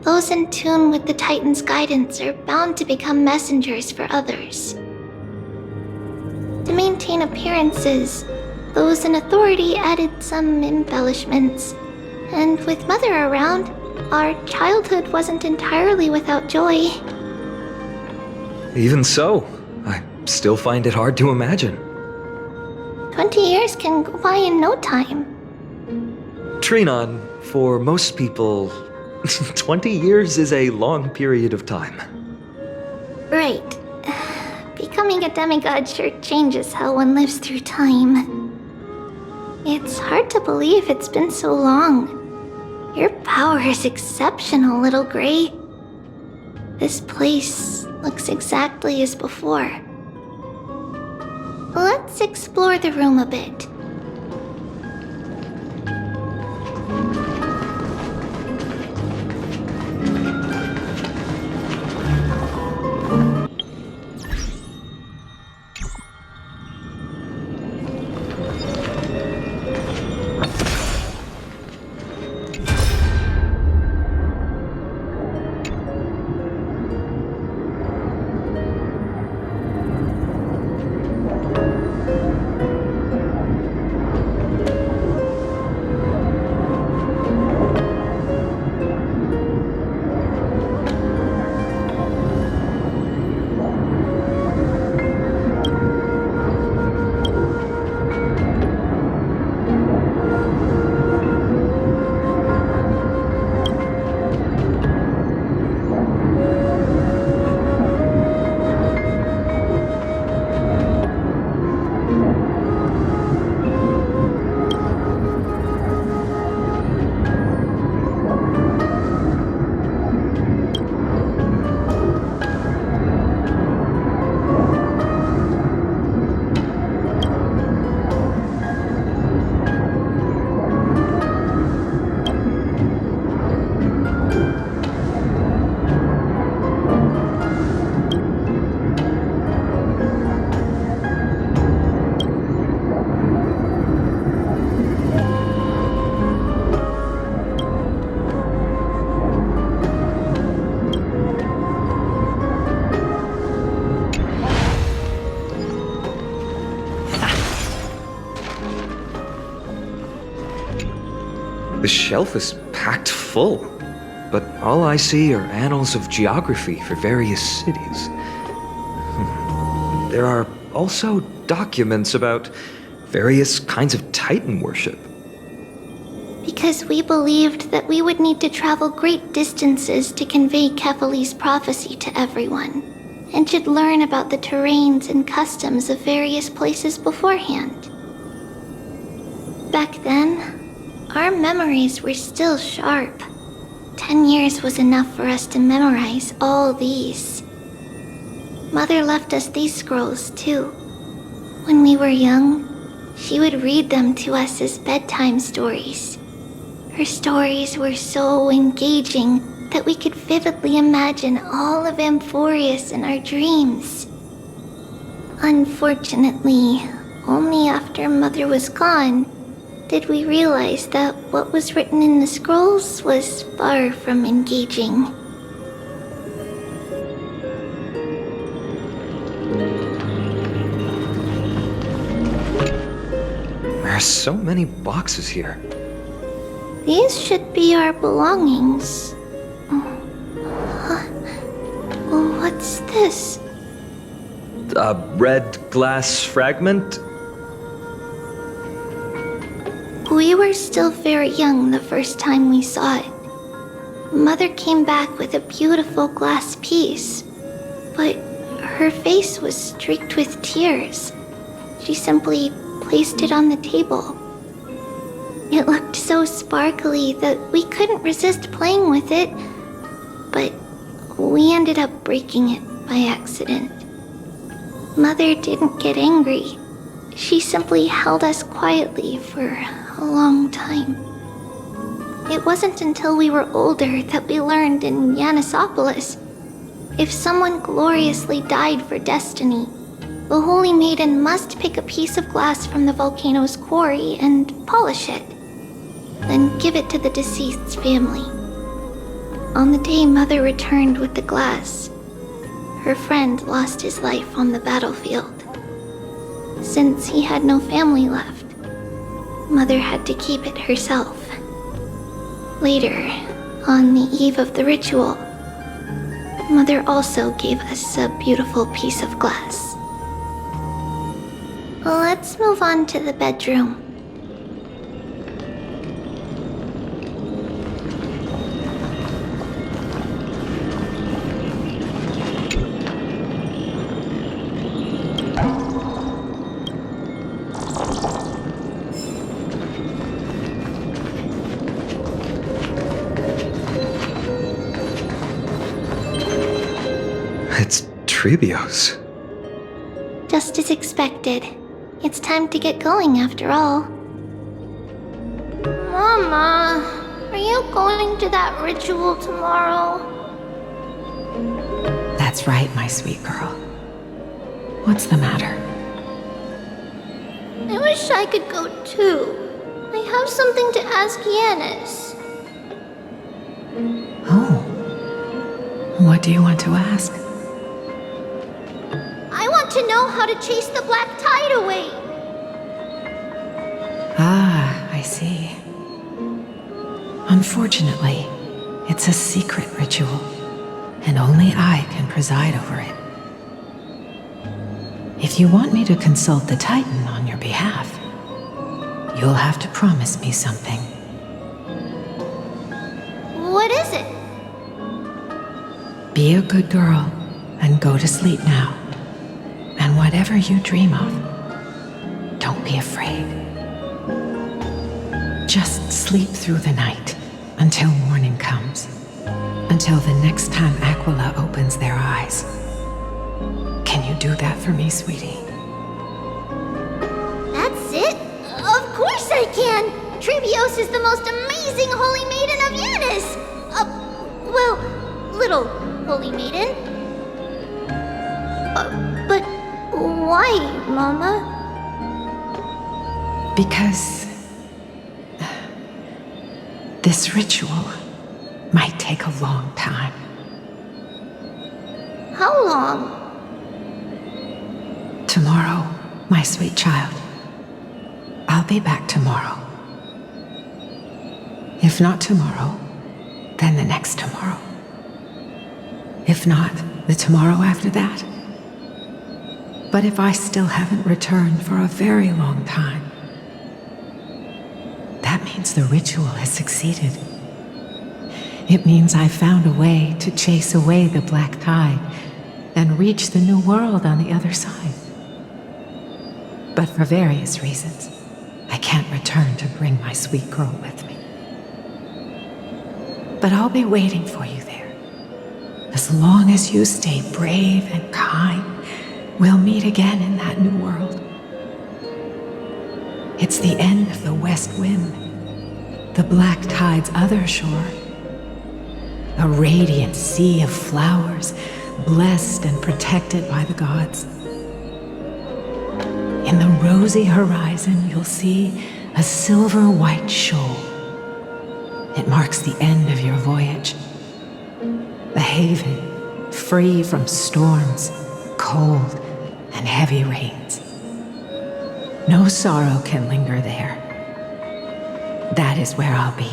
Those in tune with the Titan's guidance are bound to become messengers for others. To maintain appearances, those in authority added some embellishments. And with Mother around, our childhood wasn't entirely without joy. Even so, I still find it hard to imagine. 20 years can go by in no time. Trinon, for most people, 20 years is a long period of time. Right. Becoming a demigod sure changes how one lives through time. It's hard to believe it's been so long. Your power is exceptional, Little Gray. This place looks exactly as before. Let's explore the room a bit. The shelf is packed full, but all I see are annals of geography for various cities. There are also documents about various kinds of Titan worship. Because we believed that we would need to travel great distances to convey Kefali's prophecy to everyone, and should learn about the terrains and customs of various places beforehand. Back then, our memories were still sharp. 10 years was enough for us to memorize all these. Mother left us these scrolls too. When we were young, she would read them to us as bedtime stories. Her stories were so engaging that we could vividly imagine all of Amphoreus in our dreams. Unfortunately, only after Mother was gone did we realize that what was written in the scrolls was far from engaging. There are so many boxes here. These should be our belongings. What's this? A red glass fragment? We were still very young the first time we saw it. Mother came back with a beautiful glass piece, but her face was streaked with tears. She simply placed it on the table. It looked so sparkly that we couldn't resist playing with it, but we ended up breaking it by accident. Mother didn't get angry. She simply held us quietly for a long time. It wasn't until we were older that we learned in Yanisopolis, if someone gloriously died for destiny, the Holy Maiden must pick a piece of glass from the volcano's quarry and polish it, then give it to the deceased's family. On the day Mother returned with the glass, her friend lost his life on the battlefield. Since he had no family left, Mother had to keep it herself. Later, on the eve of the ritual, Mother also gave us a beautiful piece of glass. Let's move on to the bedroom. It's Trebios. Just as expected. It's time to get going after all. Mama, are you going to that ritual tomorrow? That's right, my sweet girl. What's the matter? I wish I could go too. I have something to ask Yanis. Oh. What do you want to ask? I want to know how to chase the black tide away. Ah, I see. Unfortunately, it's a secret ritual, and only I can preside over it. If you want me to consult the Titan on your behalf, you'll have to promise me something. What is it? Be a good girl and go to sleep now. And whatever you dream of, don't be afraid. Just sleep through the night until morning comes. Until the next time Aquila opens their eyes. Can you do that for me, sweetie? That's it? Of course I can! Trebios is the most amazing Holy Maiden of Yanis! Well, little Holy Maiden. But why, Mama? Because this ritual might take a long time. How long? Tomorrow, my sweet child. I'll be back tomorrow. If not tomorrow, then the next tomorrow. If not, the tomorrow after that. But if I still haven't returned for a very long time, that means the ritual has succeeded. It means I've found a way to chase away the black tide and reach the new world on the other side. But for various reasons, I can't return to bring my sweet girl with me. But I'll be waiting for you there. As long as you stay brave and kind, we'll meet again in that new world. It's the end of the West Wind, the black tide's other shore. A radiant sea of flowers, blessed and protected by the gods. In the rosy horizon, you'll see a silver-white shoal. It marks the end of your voyage. A haven, free from storms, cold, and heavy rains. No sorrow can linger there. That is where I'll be,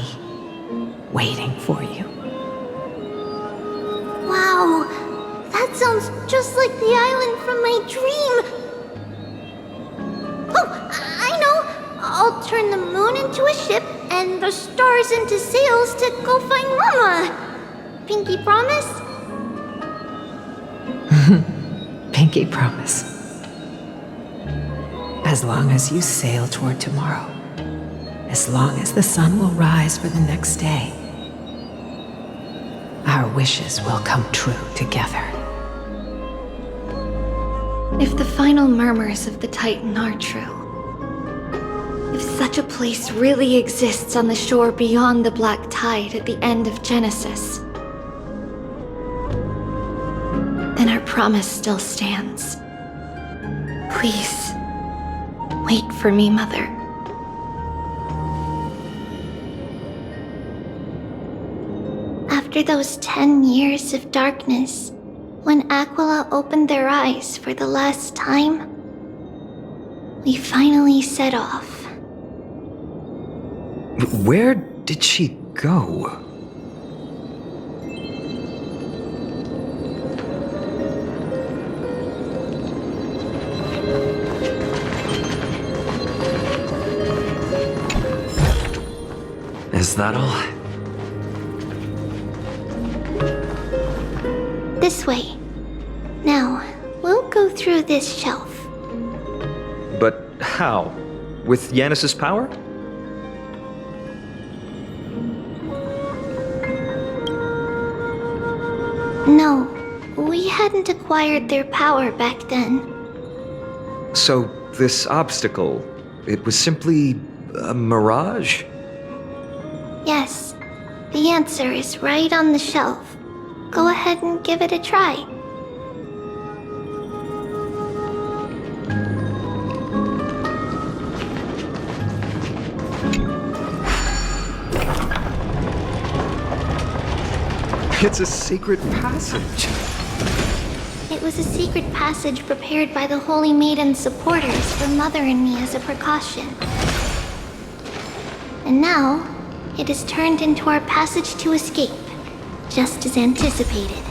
waiting for you. Wow, that sounds just like the island from my dream. Oh, I know. I'll turn the moon into a ship and the stars into sails to go find Mama. Pinky promise? Pinky promise. As long as you sail toward tomorrow, as long as the sun will rise for the next day, our wishes will come true together. If the final murmurs of the Titan are true, if such a place really exists on the shore beyond the black tide at the end of Genesis, then our promise still stands. Please, wait for me, Mother. After those 10 years of darkness, when Aquila opened their eyes for the last time, we finally set off. Where did she go? Is that all? This way. Now, we'll go through this shelf. But how? With Yanis's power? No, we hadn't acquired their power back then. So, this obstacle, it was simply a mirage? Yes, the answer is right on the shelf. Go ahead and give it a try. It's a secret passage. It was a secret passage prepared by the Holy Maiden's supporters for Mother and me as a precaution. And now, it is turned into our passage to escape, just as anticipated.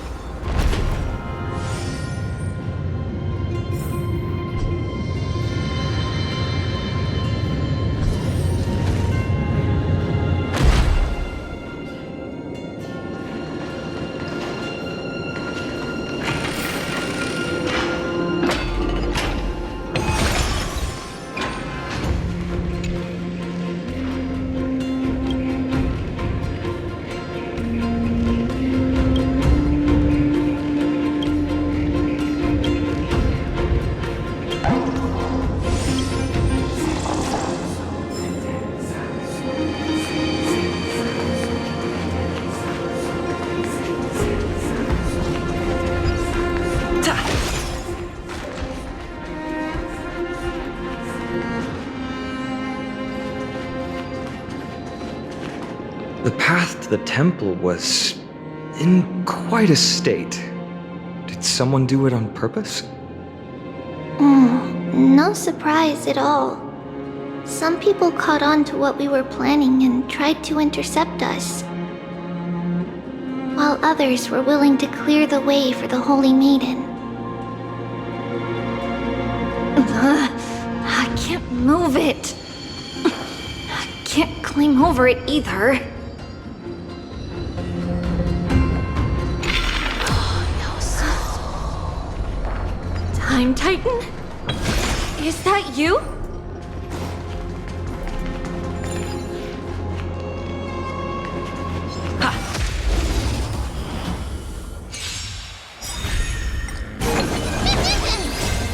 The path to the temple was in quite a state. Did someone do it on purpose? No surprise at all. Some people caught on to what we were planning and tried to intercept us, while others were willing to clear the way for the Holy Maiden. I can't move it. I can't climb over it either. Time Titan? Is that you?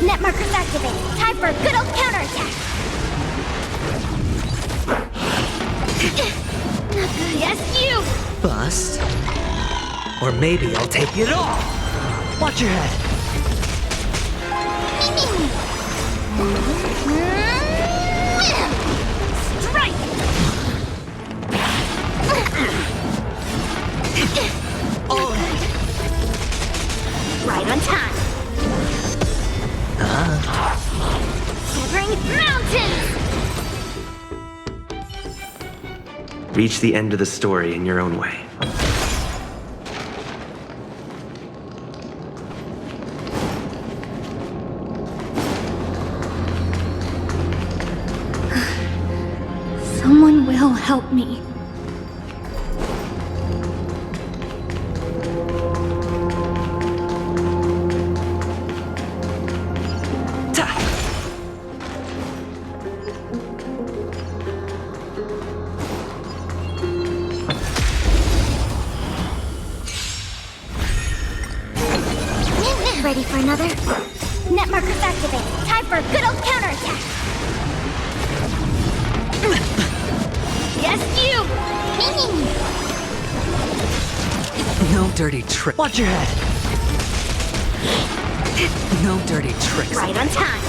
Net markers activated. Time for a good old counterattack. Yes, you! Bust. Or maybe I'll take it off. Watch your head. Strike! Oh. Right on time. Severing mountains! Reach the end of the story in your own way. Someone will help me. Ready for another? Net markers activated. Time for a good old counterattack. Yes, you! No dirty trick. Watch your head. No dirty tricks. Right on time.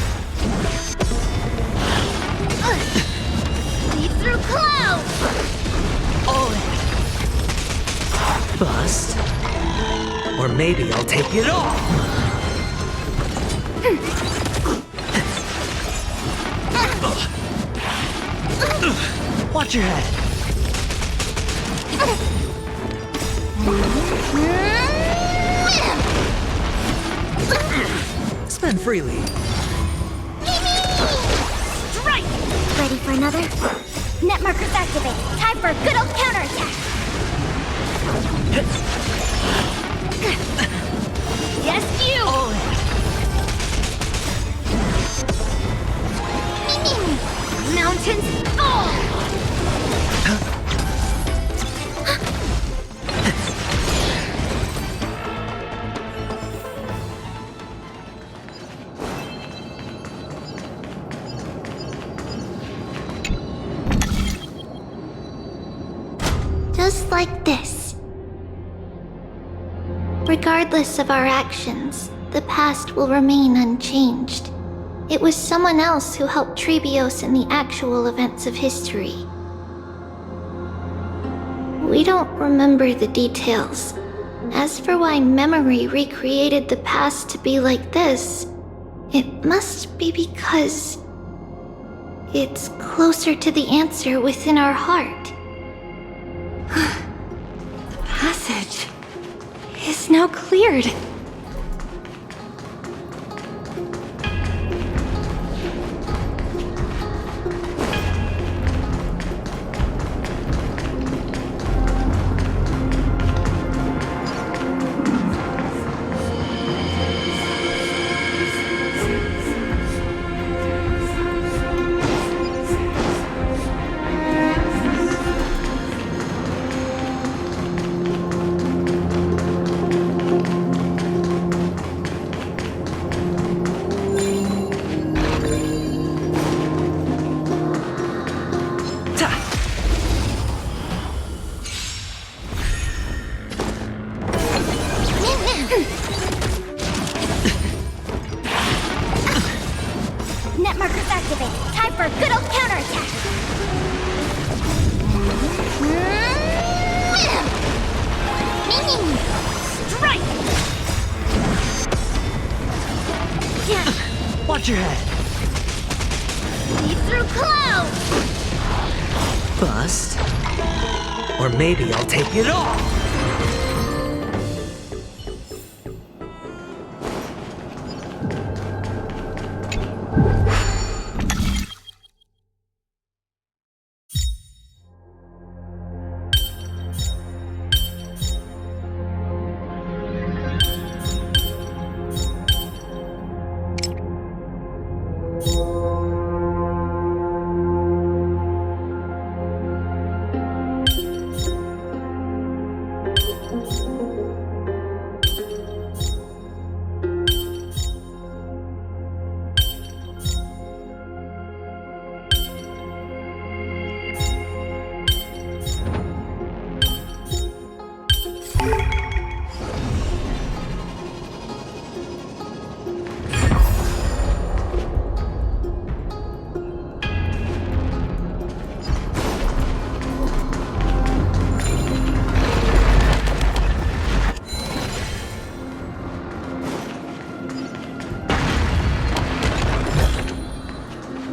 Lead through clouds! Oh. Bust. Or maybe I'll take it off. Watch your head. Spend freely. Strike! Ready for another? Net markers activated. Time for a good old counterattack. Yes, you! Mountains fall! Just like this. Regardless of our actions, the past will remain unchanged. It was someone else who helped Trebios in the actual events of history. We don't remember the details. As for why memory recreated the past to be like this, it must be because it's closer to the answer within our heart. The passage is now cleared. Net markers activated. Time for a good old counterattack. Strike! Watch your head. Lead through through clouds! Bust. Or maybe I'll take it all!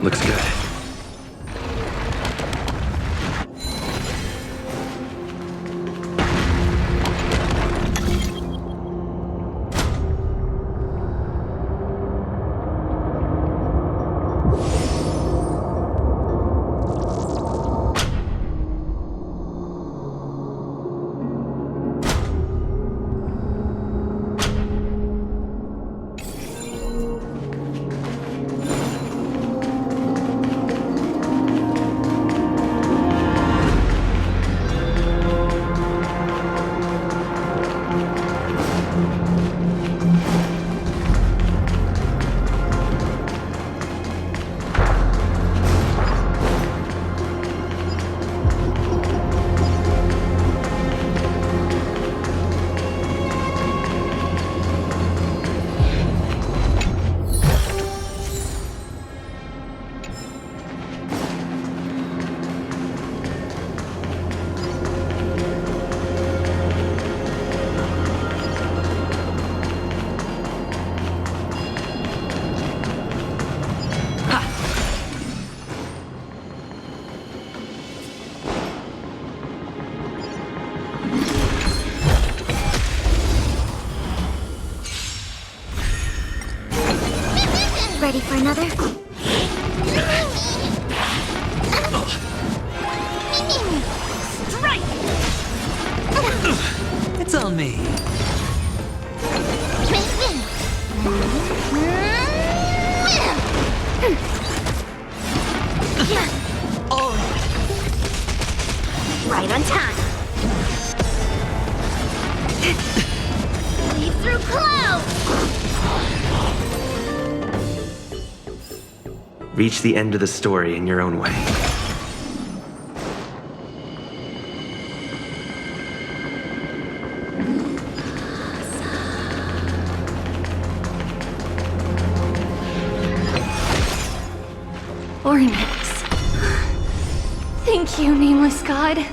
Looks good. Ready for another? Strike! It's on me. All right on time. Leap through clouds! Reach the end of the story in your own way. Ornaments. Thank you, nameless god.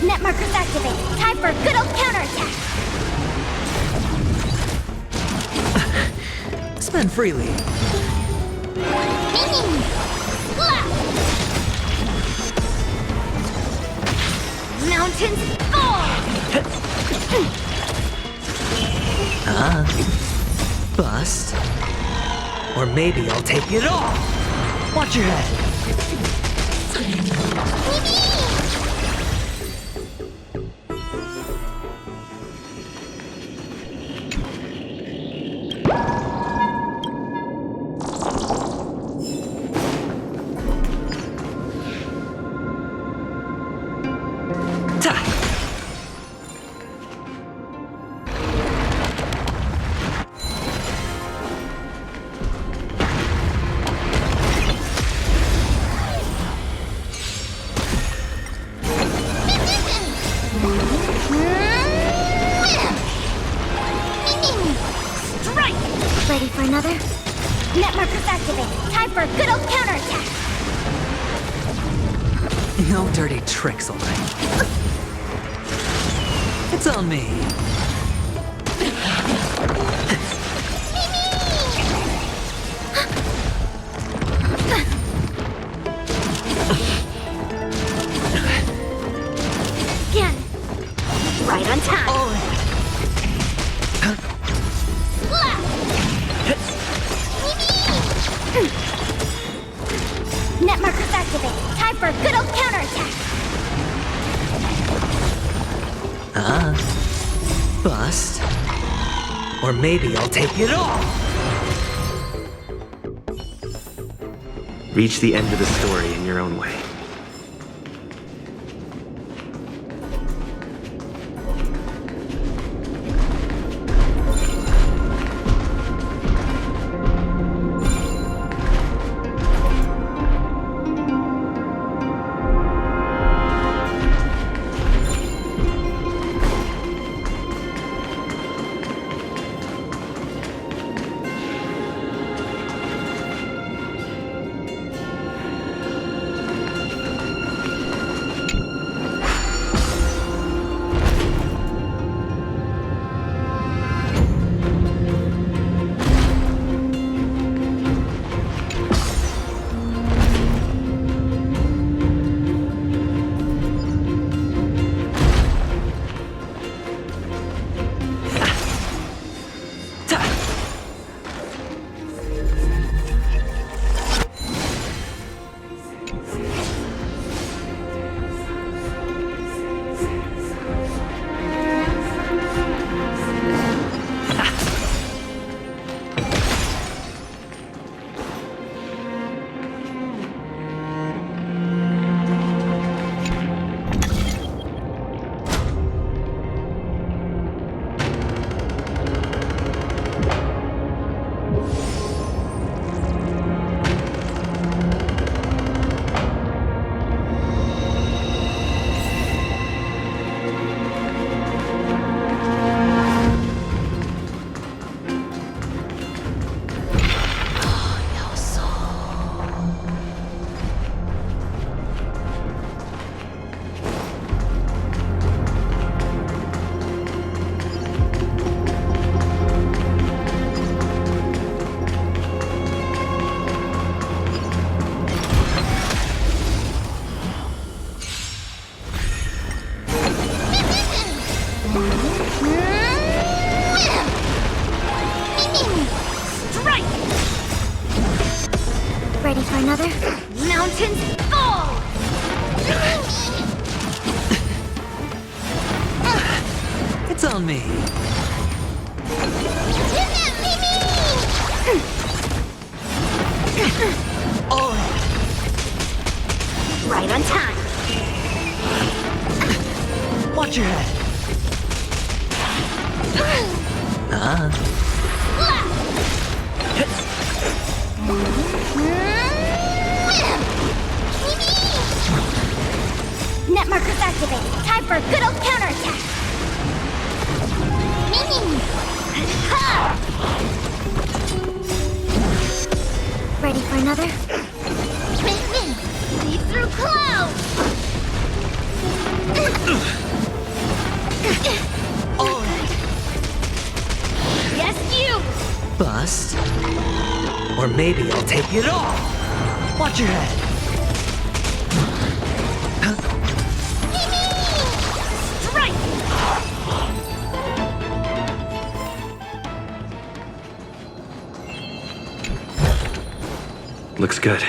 Net markers activate. Time for a good old counterattack. Spend freely. Mountains fall. Bust. Or maybe I'll take it all. Watch your head. Ready for another? Net markers activate. Time for a good old counterattack. No dirty tricks, alright? It's on me. Again. Right on time. Net markers activate. Time for a good old counterattack. Bust. Or maybe I'll take it all! Reach the end of the story in your own way. Ready for another? Mountains fall! It's on me. Right on time. Watch your head. Net markers activated. Time for a good old counterattack. Ready for another? See through clouds. Yes, you. Bust. Or maybe I'll take it all. Watch your head. Strike. Looks good.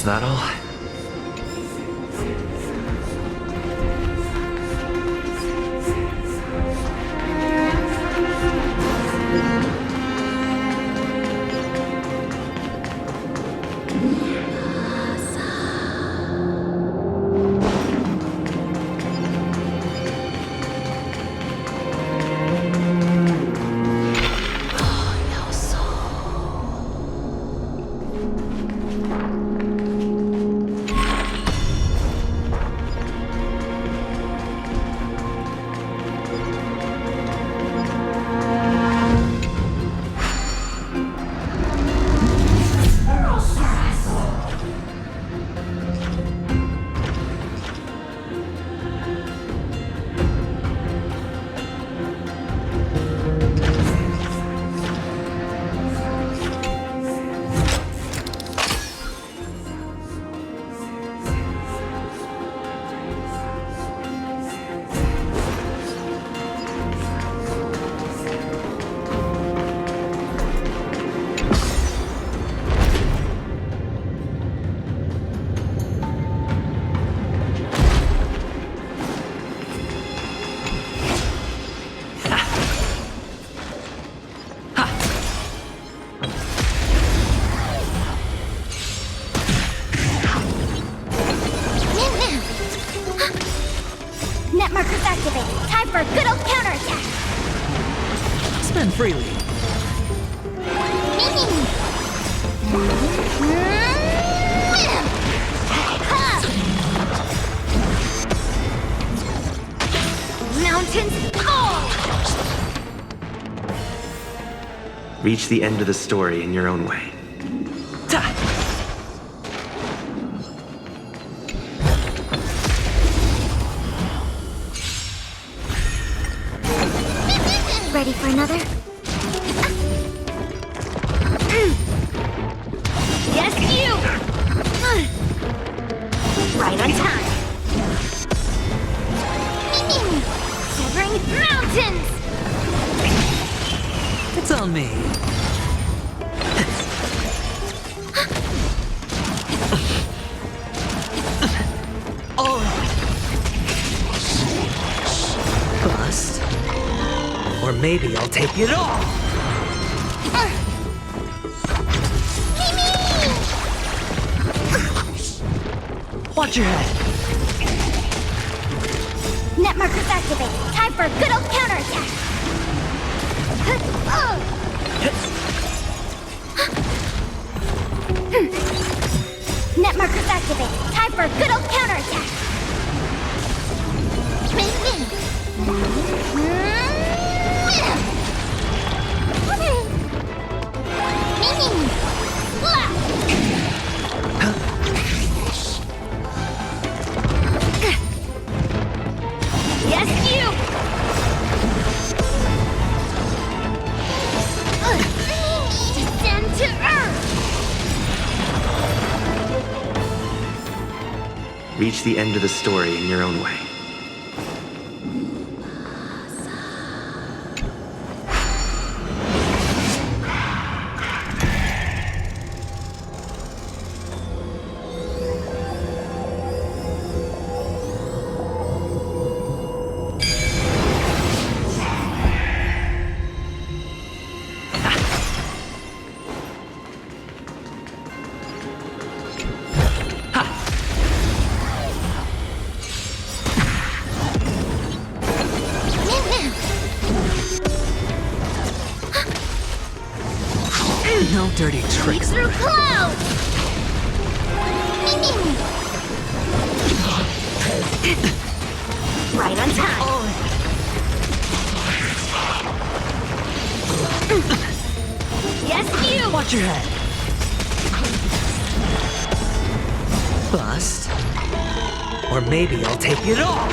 Is that all? Net markers activated. Time for a good old counterattack. Spend freely. Mountains. Reach the end of the story in your own way. Ready for another? Yes, you! Right on time. Severing mountains! It's on me. Bust. Or maybe I'll take it all. Watch your head. Net markers activated. Time for a good old counterattack. Net markers activated. Time for a good old counterattack. Yes, you! Descend to Earth! Reach the end of the story in your own way. No dirty tricks. Through clouds! Right on time. Yes, you! Watch your head. Bust. Or maybe I'll take it all.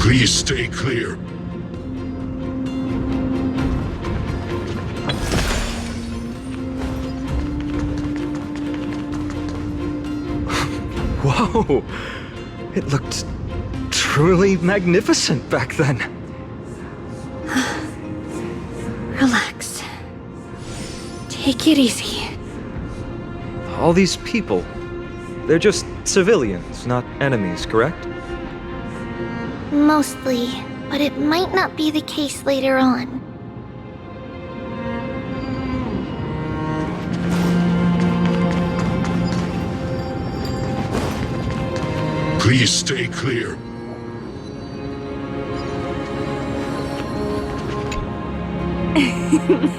Please stay clear. Whoa! It looked truly magnificent back then. Relax. Take it easy. All these people, they're just civilians, not enemies, correct? Mostly, but it might not be the case later on. Please stay clear.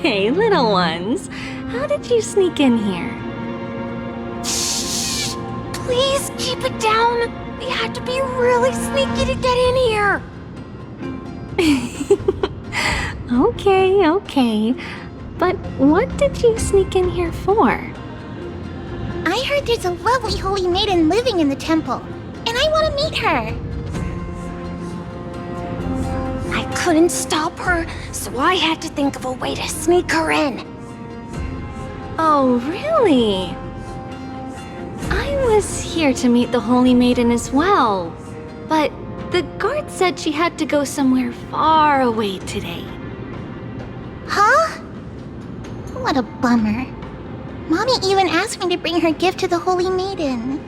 Hey, little ones. How did you sneak in here? Shh! Please keep it down. We had to be really sneaky to get in here. Okay. But what did you sneak in here for? I heard there's a lovely holy maiden living in the temple, and I want to meet her. I couldn't stop her, so I had to think of a way to sneak her in. Oh, really? I was here to meet the Holy Maiden as well, but the guard said she had to go somewhere far away today. Huh? What a bummer. Mommy even asked me to bring her gift to the Holy Maiden.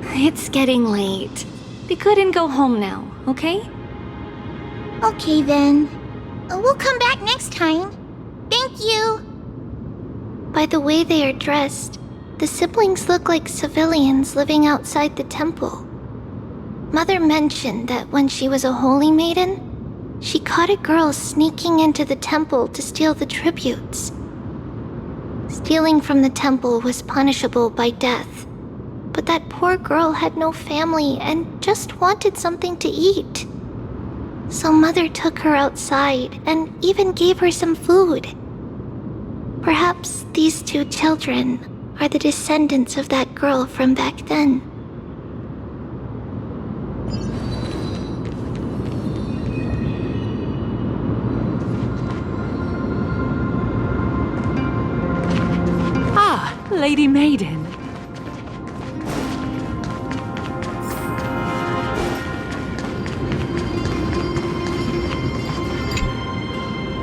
It's getting late. We couldn't go home now, okay? Okay then. We'll come back next time. Thank you. By the way they are dressed, the siblings look like civilians living outside the temple. Mother mentioned that when she was a holy maiden, she caught a girl sneaking into the temple to steal the tributes. Stealing from the temple was punishable by death, but that poor girl had no family and just wanted something to eat. So Mother took her outside and even gave her some food. Perhaps these two children are the descendants of that girl from back then. Ah, Lady Maiden.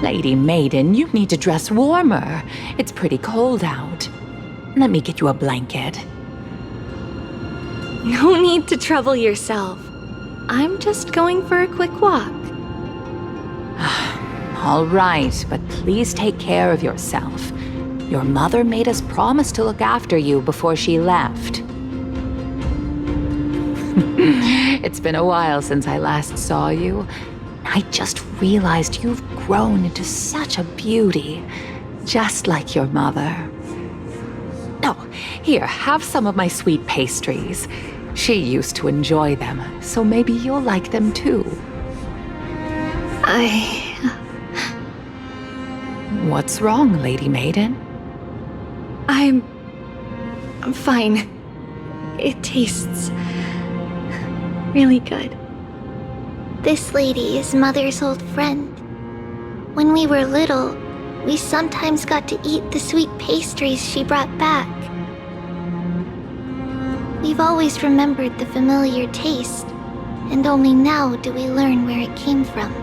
Lady Maiden, you need to dress warmer. It's pretty cold out. Let me get you a blanket. No need to trouble yourself. I'm just going for a quick walk. All right, but please take care of yourself. Your mother made us promise to look after you before she left. It's been a while since I last saw you. I just realized you've grown into such a beauty, just like your mother. Oh, here, have some of my sweet pastries. She used to enjoy them, so maybe you'll like them too. What's wrong, Lady Maiden? I'm fine. It tastes really good. This lady is Mother's old friend. When we were little, we sometimes got to eat the sweet pastries she brought back. We've always remembered the familiar taste, and only now do we learn where it came from.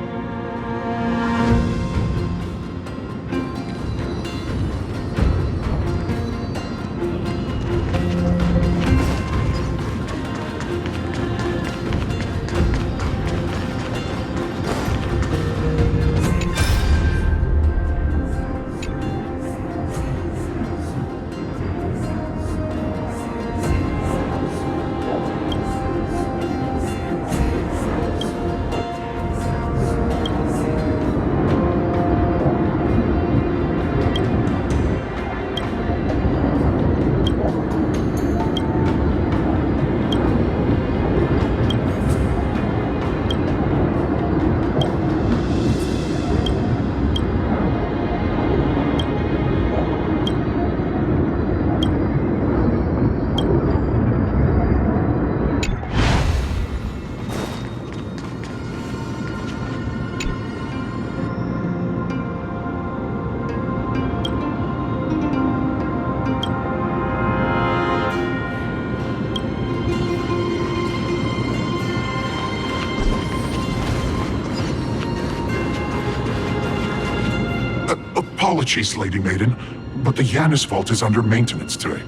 apologies, Lady Maiden, but the Janus Vault is under maintenance today.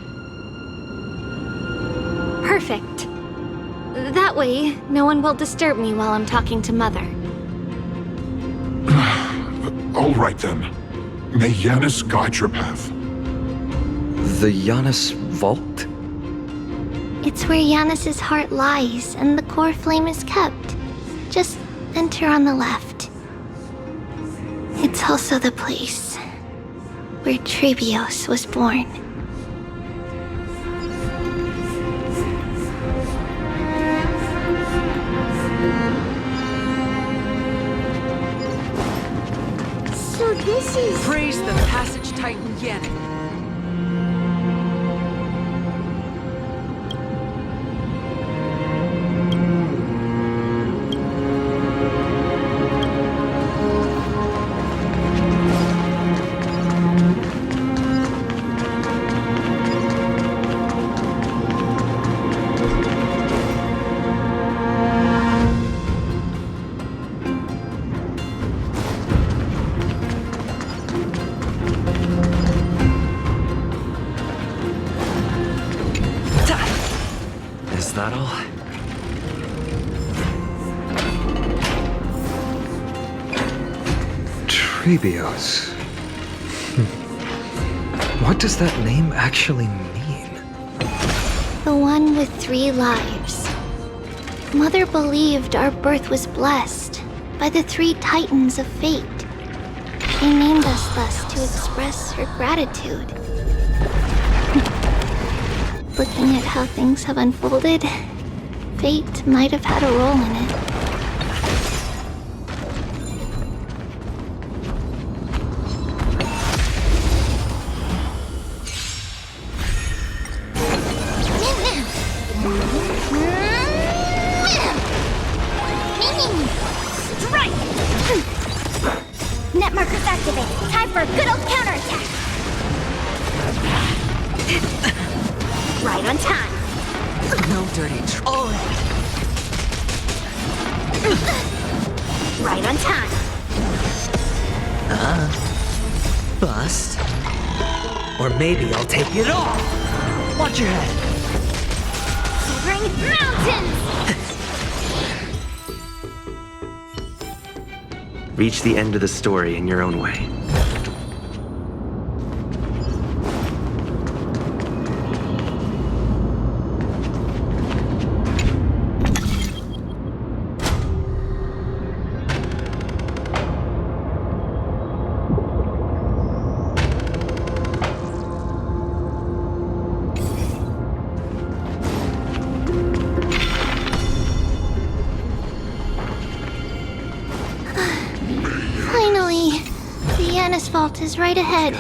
Perfect. That way, no one will disturb me while I'm talking to Mother. All right then. May Janus guide your path. The Janus Vault? It's where Janus's heart lies and the core flame is kept. Just enter on the left. It's also the place where Trebios was born. So this is... Praise the Passage Titan Yannick. Is that all? Trebios. What does that name actually mean? The one with 3 lives. Mother believed our birth was blessed by the 3 titans of fate. She named us thus to express her gratitude. Looking at how things have unfolded, fate might have had a role in it. Strike! Net markers activated. Time for a good old counterattack. Right on time. No dirty Right on time. Bust. Or maybe I'll take it all. Watch your head. Bring mountains! Reach the end of the story in your own way. Finally! The Janus Vault is right ahead.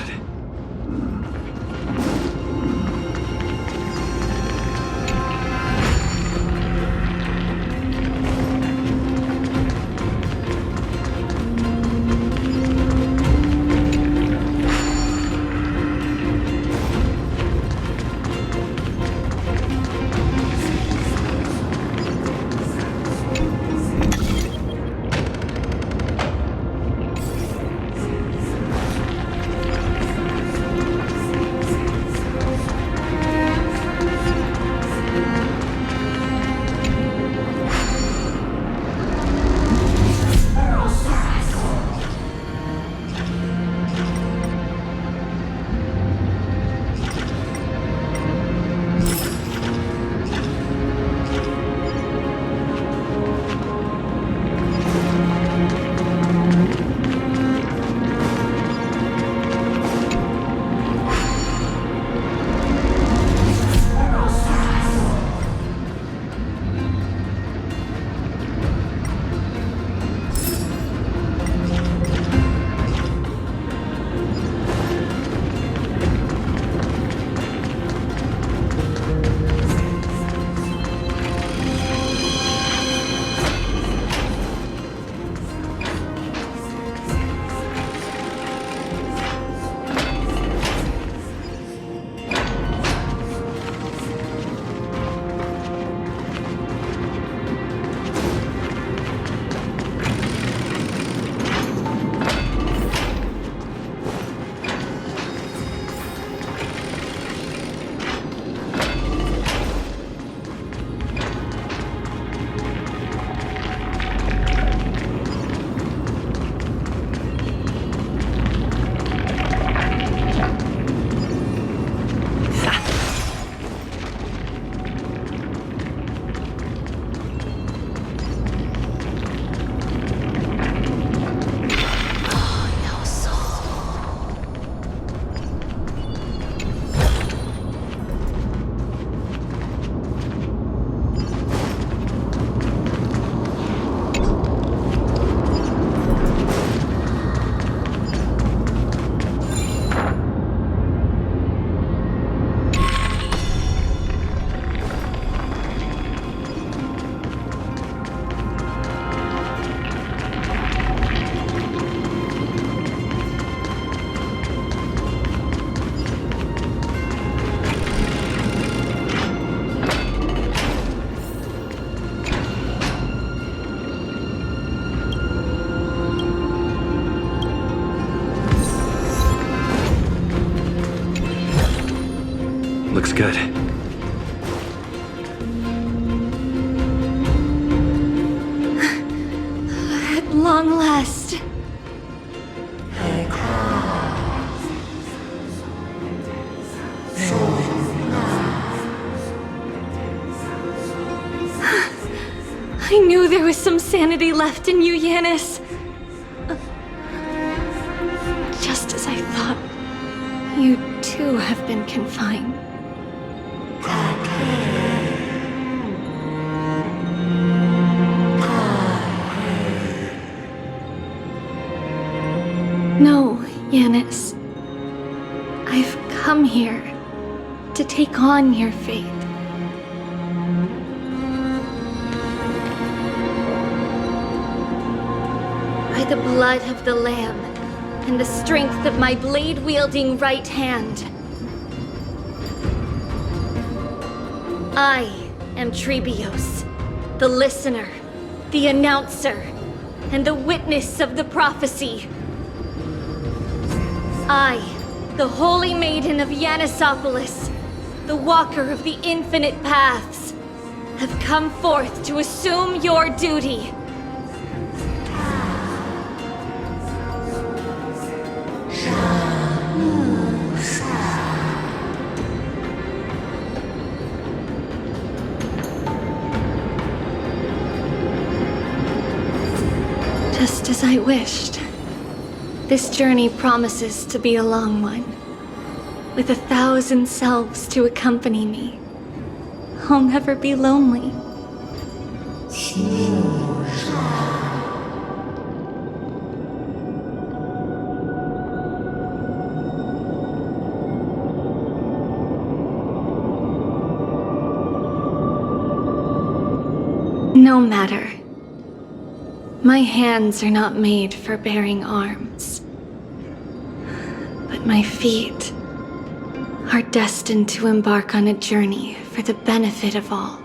I knew there was some sanity left in you, Yanis. Just as I thought, you too have been confined. No, Yanis. I've come here to take on your fate. By the blood of the Lamb and the strength of my blade-wielding right hand, I am Trebios, the listener, the announcer, and the witness of the prophecy. I, the Holy Maiden of Yanisopolis, the Walker of the Infinite Paths, have come forth to assume your duty. Just as I wished. This journey promises to be a long one, with 1,000 selves to accompany me. I'll never be lonely. No matter. My hands are not made for bearing arms. But my feet are destined to embark on a journey for the benefit of all.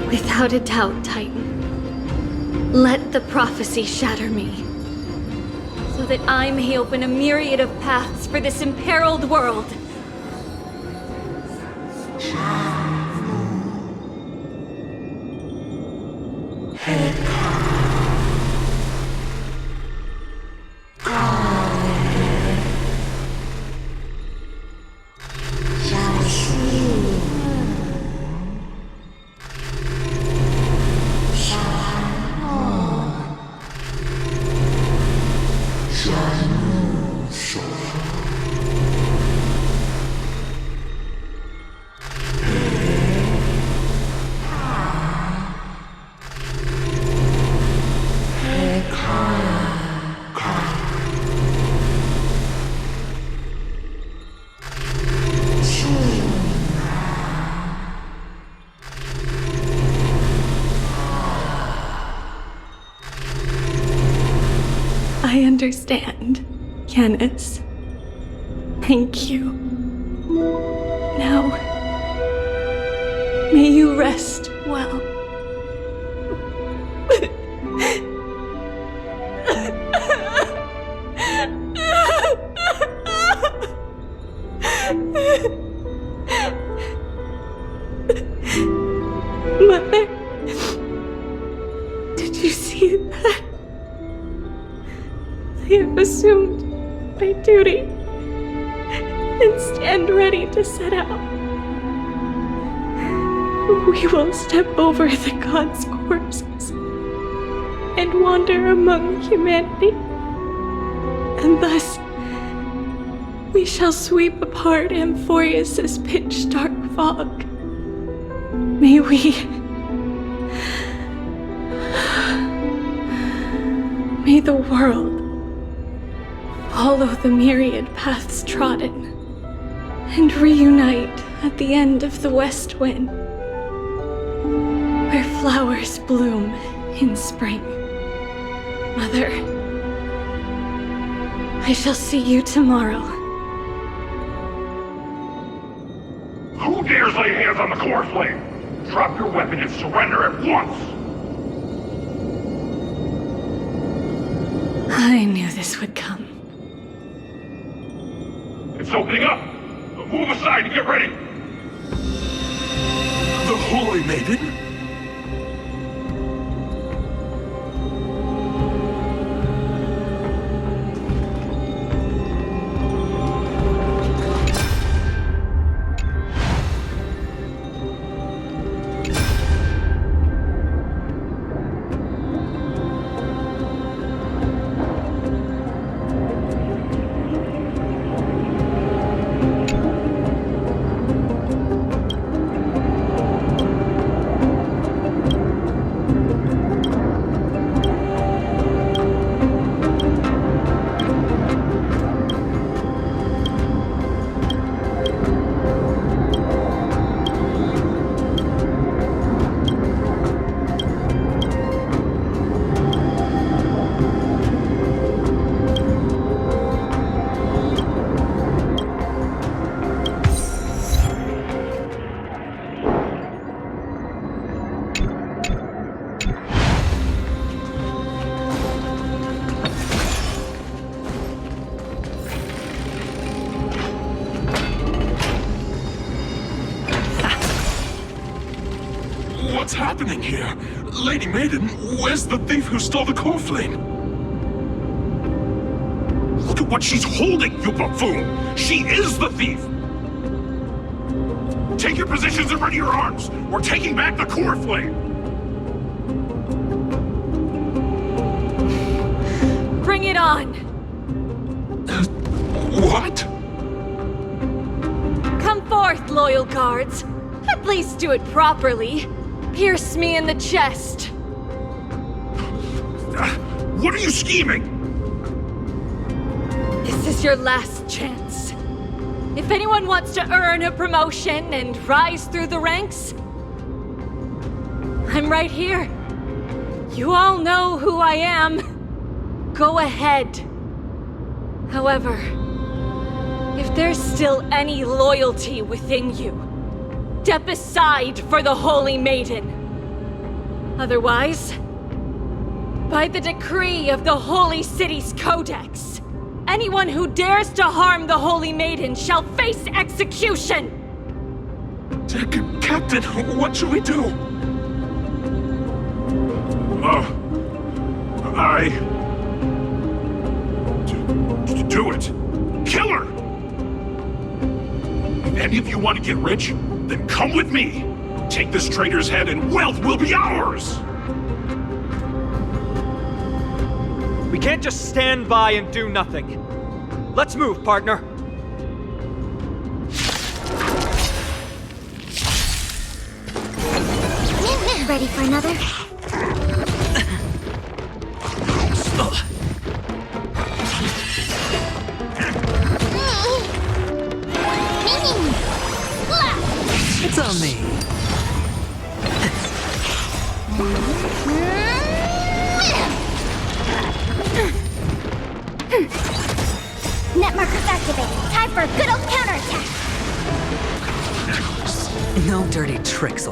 Without a doubt, Titan. Let the prophecy shatter me, so that I may open a myriad of paths for this imperiled world. I understand, Yanis. Thank you. Now, may you rest well. Mother, did you see that? I have assumed my duty and stand ready to set out. We will step over the gods' corpses and wander among humanity, and thus we shall sweep apart Amphoreus' pitch-dark fog. May the world follow the myriad paths trodden and reunite at the end of the west wind, where flowers bloom in spring. Mother, I shall see you tomorrow. Who dares lay hands on the core flame? Drop your weapon and surrender at once! I knew this would come. It's opening up! Move aside and get ready! The Holy Maiden? What's happening here? Lady Maiden, where's the thief who stole the core flame? Look at what she's holding, you buffoon! She is the thief! Take your positions and ready your arms! We're taking back the core flame! Bring it on! What? Come forth, loyal guards. At least do it properly. Pierce me in the chest. What are you scheming? This is your last chance. If anyone wants to earn a promotion and rise through the ranks, I'm right here. You all know who I am. Go ahead. However, if there's still any loyalty within you, step aside for the Holy Maiden. Otherwise, by the decree of the Holy City's Codex, anyone who dares to harm the Holy Maiden shall face execution! Captain, what should we do? Do it! Kill her! If any of you want to get rich, then come with me! Take this traitor's head and wealth will be ours! We can't just stand by and do nothing. Let's move, partner. Ready for another? It's on me. Net markers activated. Time for a good old counterattack. No dirty tricks.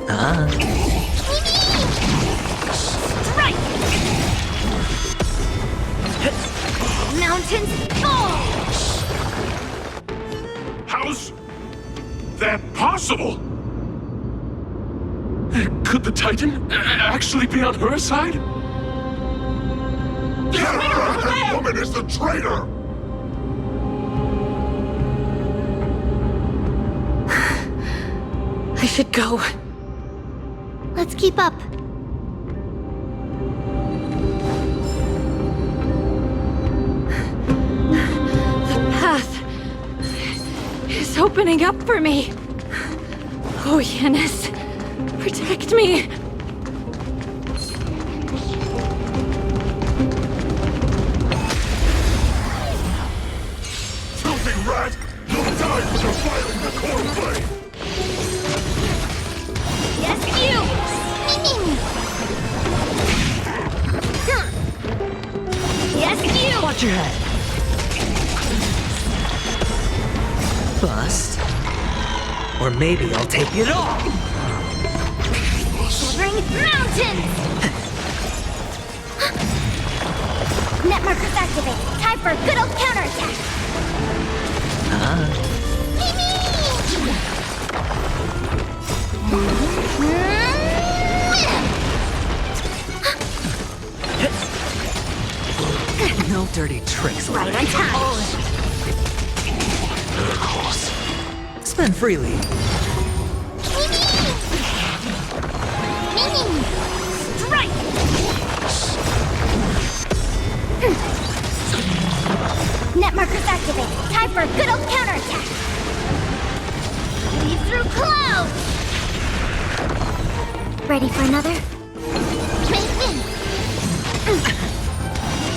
Strike! Mountains fall! How's that possible? Could the Titan actually be on her side? That woman is the traitor! I should go. Let's keep up. The path is opening up for me. Oh, Yennis, protect me. Filthy rat! You'll die for defiling the core flame! Yes, you! Yes, you! Watch your head. Bust. Or maybe I'll take it all. Shivering mountains! Net markers activated. for a good old counterattack. No dirty tricks. Right on time. Spend freely. Strike! Net markers activated. Time for a good old counterattack. Lead through clouds. Ready for another?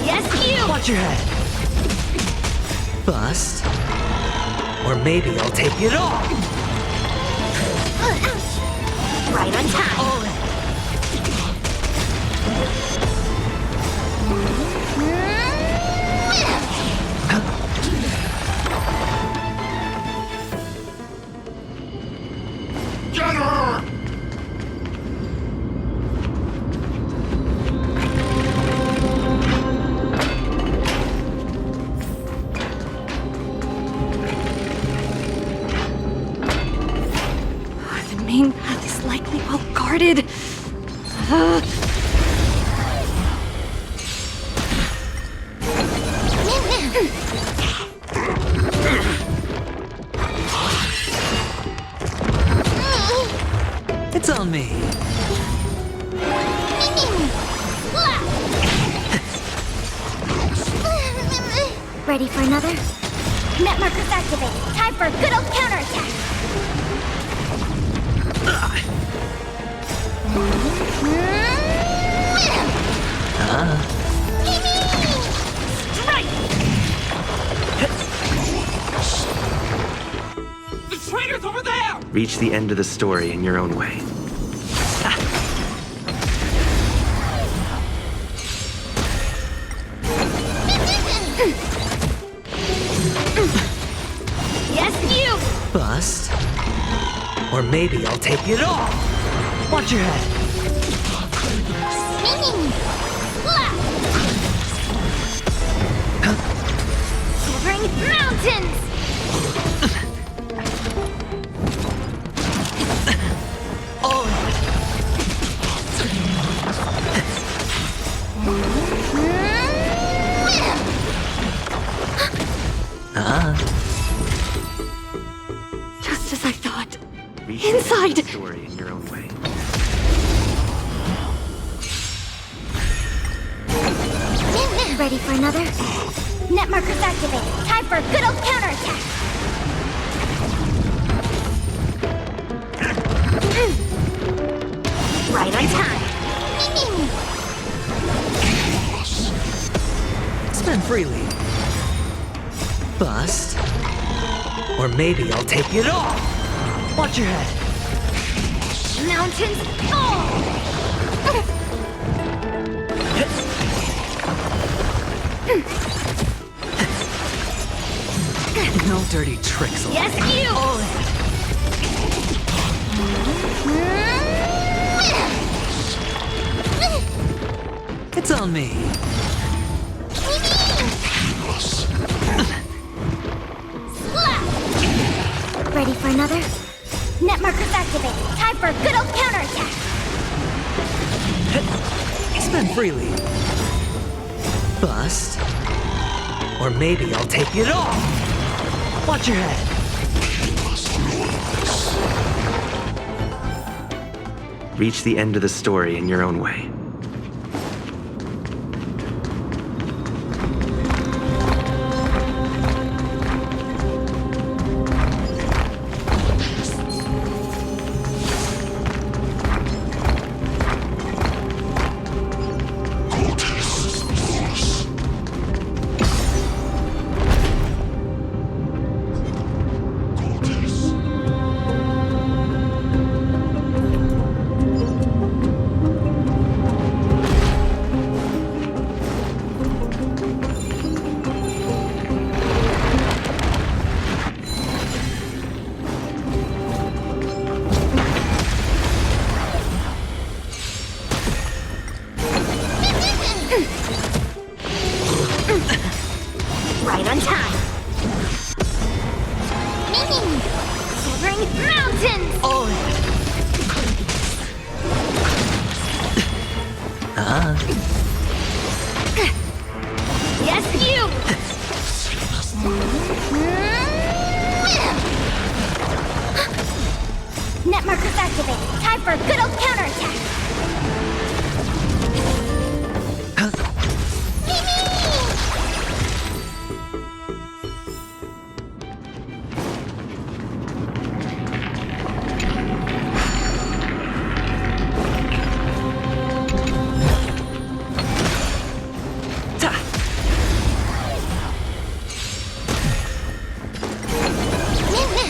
Yes, you! Watch your head. Bust. Or maybe I'll take it all. Right on time. All in. Get her! The main path is likely well guarded. It's on me. Ready for another? Net markers activated. Time for a good old counterattack. Strike! The traitor's over there! Reach the end of the story in your own way. Yes, you! Bust. Or maybe I'll take it all. Watch your head. Covering mountains! All in. Just as I thought. Reach the end of Inside! the story in your own way. Ready for another? Net markers activated. Time for a good old counterattack. Right on time. Spend freely. Bust. Or maybe I'll take it all. Watch your head. Mountains fall! No dirty tricks. Yes, you! All in. It's on me. Ready for another? Net markers activated. Time for a good old counterattack. Spend freely. Bust. Or maybe I'll take it all. Watch your head. Reach the end of the story in your own way. Right on time. Severing mountains! Oh. Yes, you! Net markers activated. Time for a good old counterattack.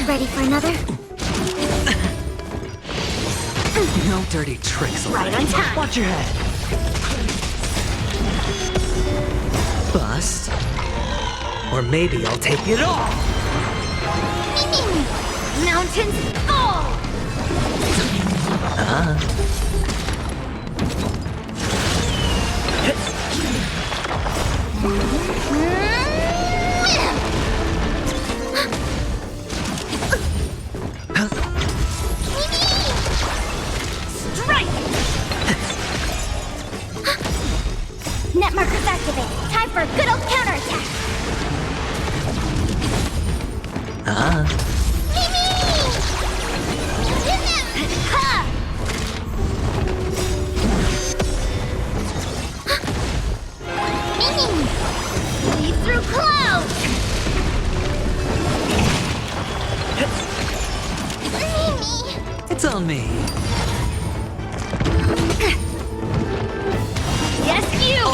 Ready for another? No dirty tricks. Right on time. Watch your head. Bust. Or maybe I'll take it all. Mountains fall! Strike! Net markers activated. Time for a good old counterattack. Lead through clouds! It's on me. Yes, you!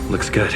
Looks good.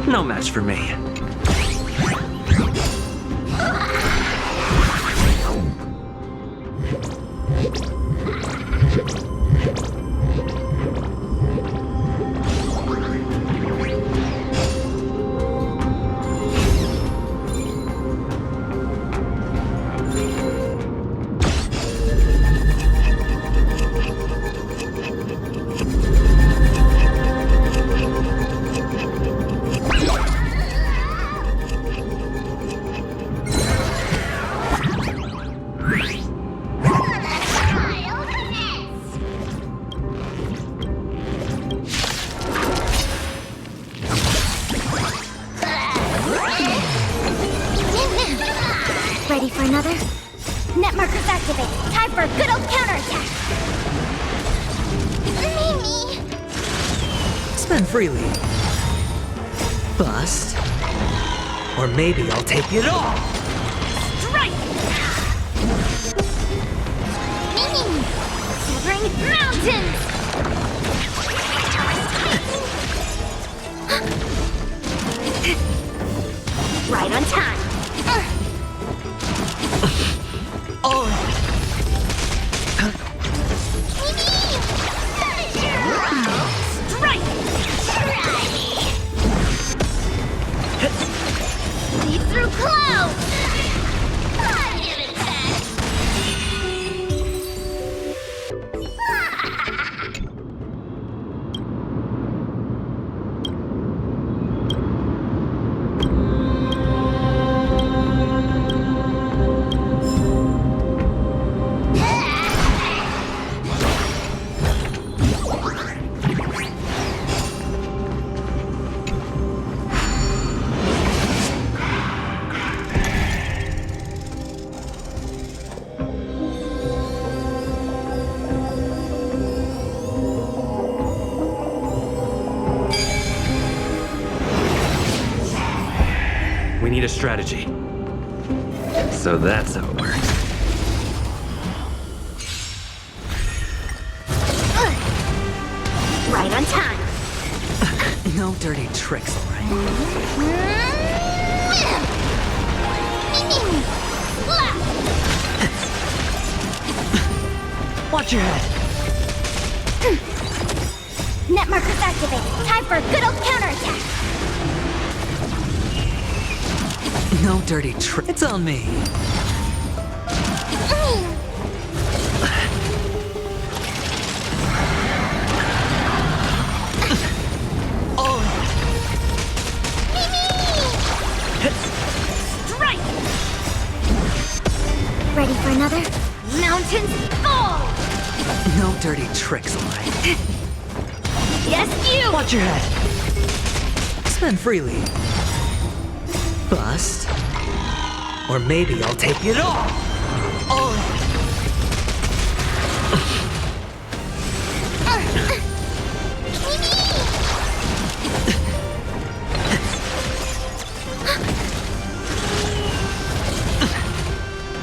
No match for me. Ready for another? Net markers activate. Time for a good old counterattack. Mimi. Spend freely. Bust. Or maybe I'll take it all. Strike! Mimi. Severing mountains. Right on time. Oh. Strike! Lead through clouds! I'll give it back! strategy. So that's how it works. Right on time. No dirty tricks, alright? Watch your head. Net markers activated. Time for a good old counterattack. No dirty trick. It's on me. Strike! Ready for another? Mountains fall! No dirty tricks, alright? Yes, you! Watch your head. Spend freely. Bust. Or maybe I'll take it all. Oh.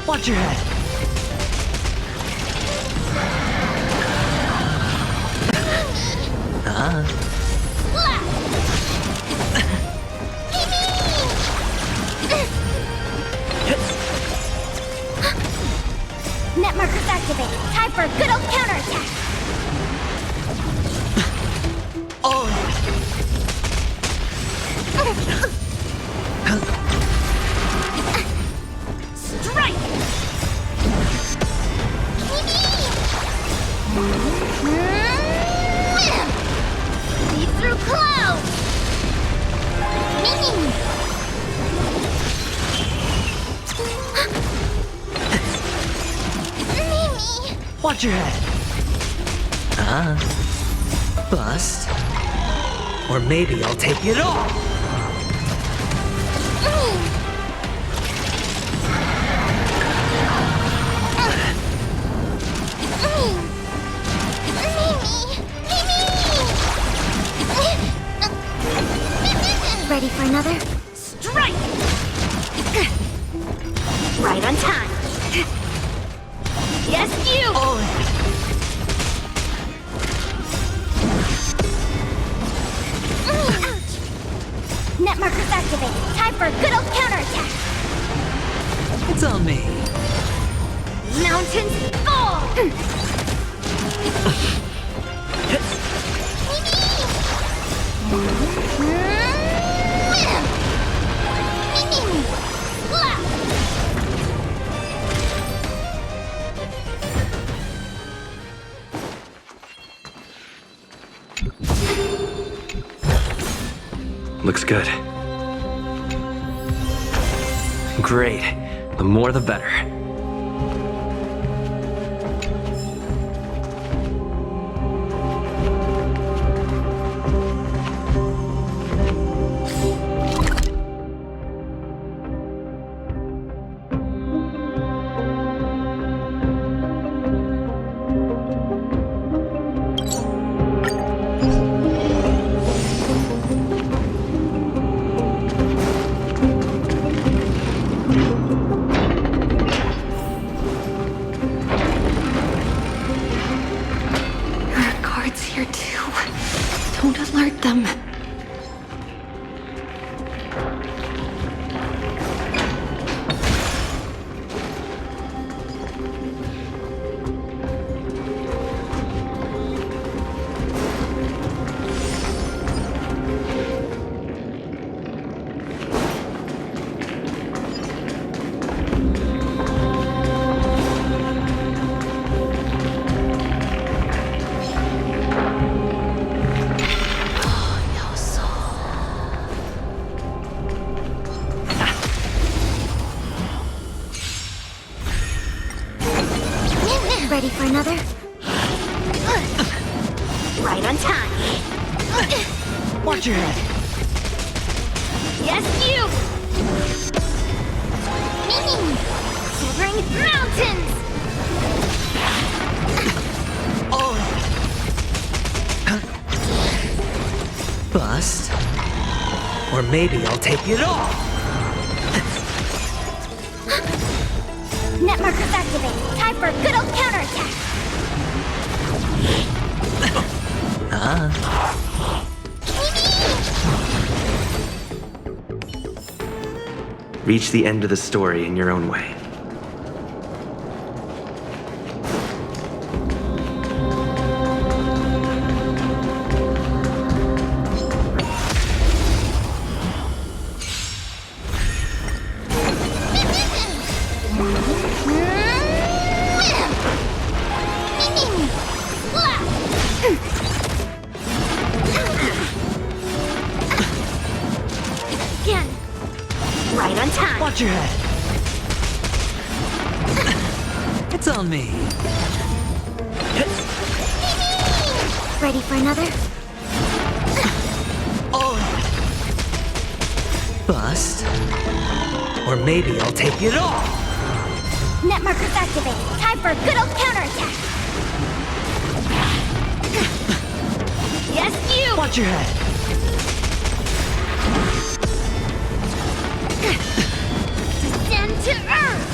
Watch your head. Net markers activated. Time for a good old counterattack. Oh. Strike! See through clouds! Watch your head. Bust. Or maybe I'll take it all. Ready for another? Strike! Right on time. Yes, you! Oh. Ouch! Net markers activated. Time for a good old counterattack. It's on me. Mountains fall! Looks good. Great. The more the better. Ready for another? Right on time. Watch your head. Yes, you! Severing mountains! Oh. Bust. Or maybe I'll take it all. Net markers activated. Time for a good old counterattack. Reach the end of the story in your own way. Again. Right on time. Watch your head. It's on me. Ready for another? Bust. Or maybe I'll take it all. Net markers activated. Time for a good old counterattack. Yes, you! Watch your head. Descend to Earth!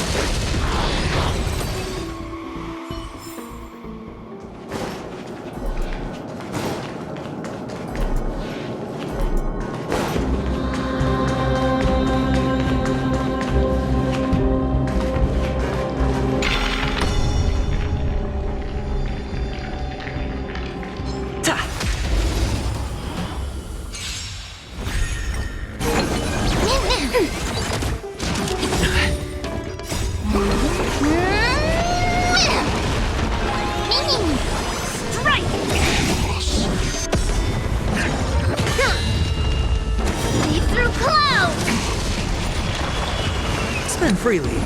Spin freely.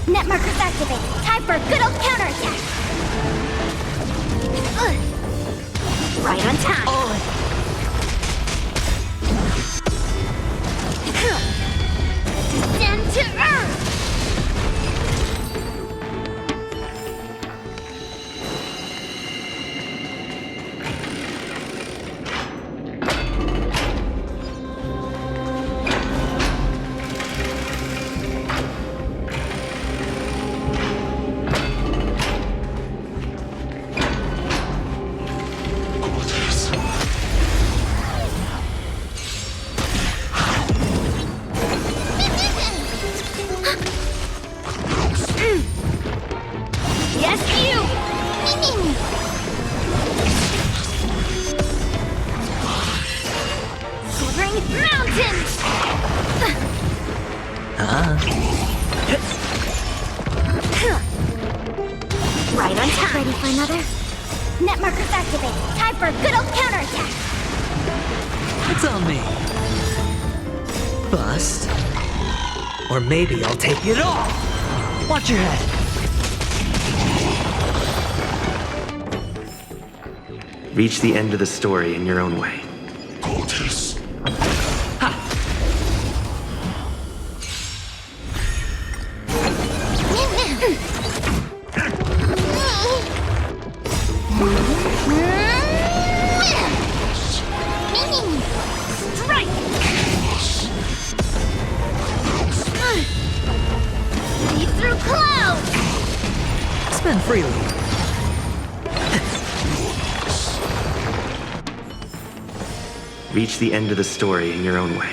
Net markers activated. Time for a good old counterattack. Right on time. Descend to Earth. Yes, you! Shivering mountains! Right on time. Ready for another? Net markers activated. Time for a good old counterattack. It's on me. Bust. Or maybe I'll take it all. Watch your head. Reach the end of the story in your own way. Gorgeous. Strike! Lead through clouds! Spin freely. Reach the end of the story in your own way.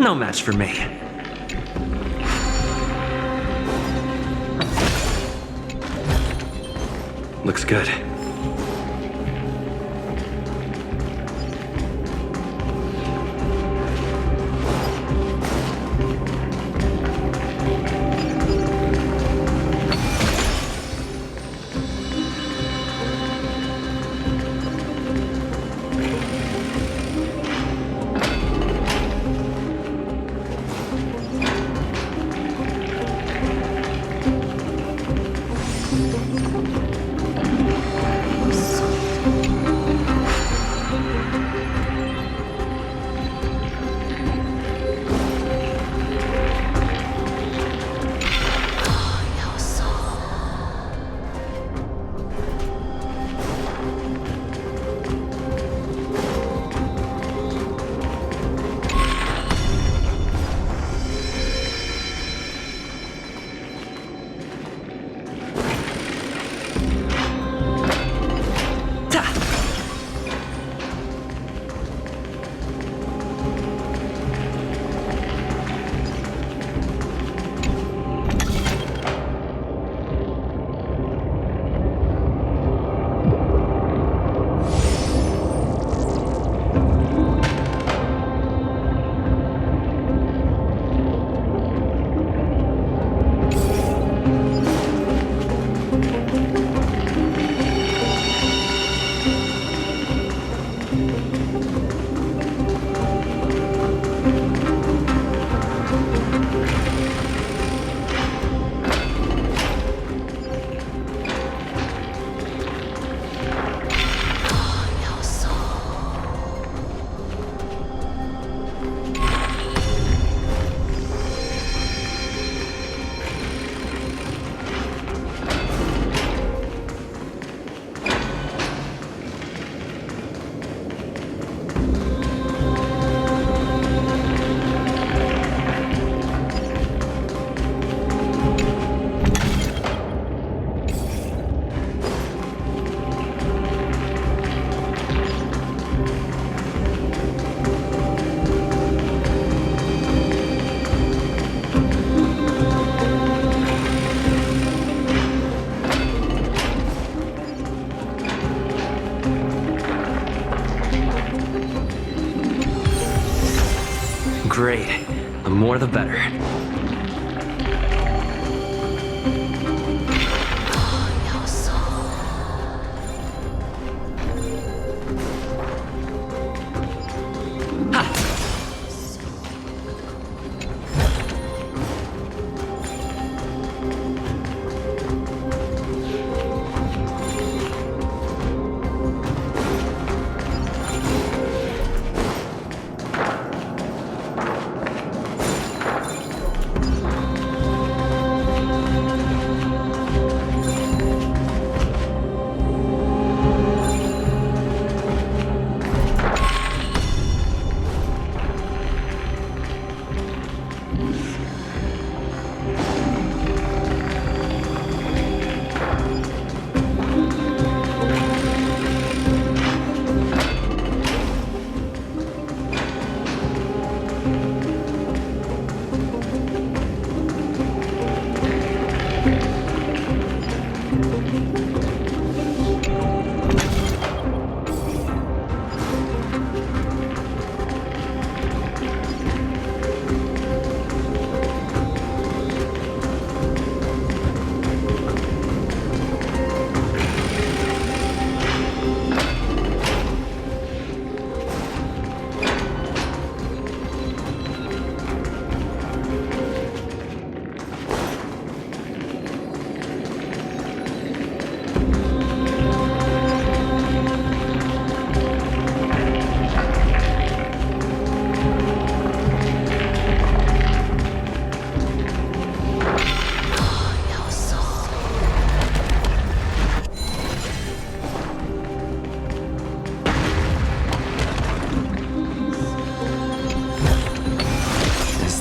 No match for me. Looks good. Great. The more the better.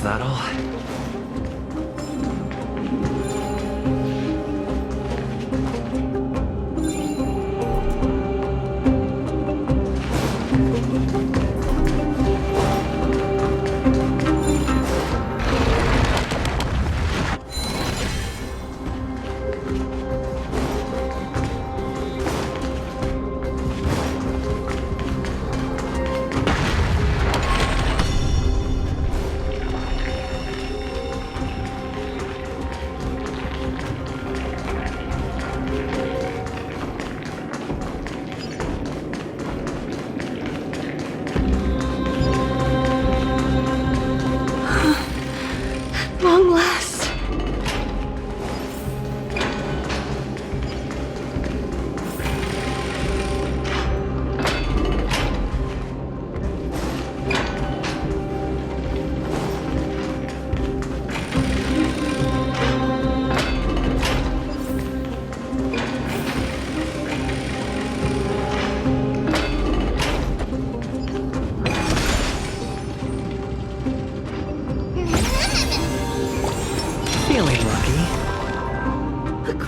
that all?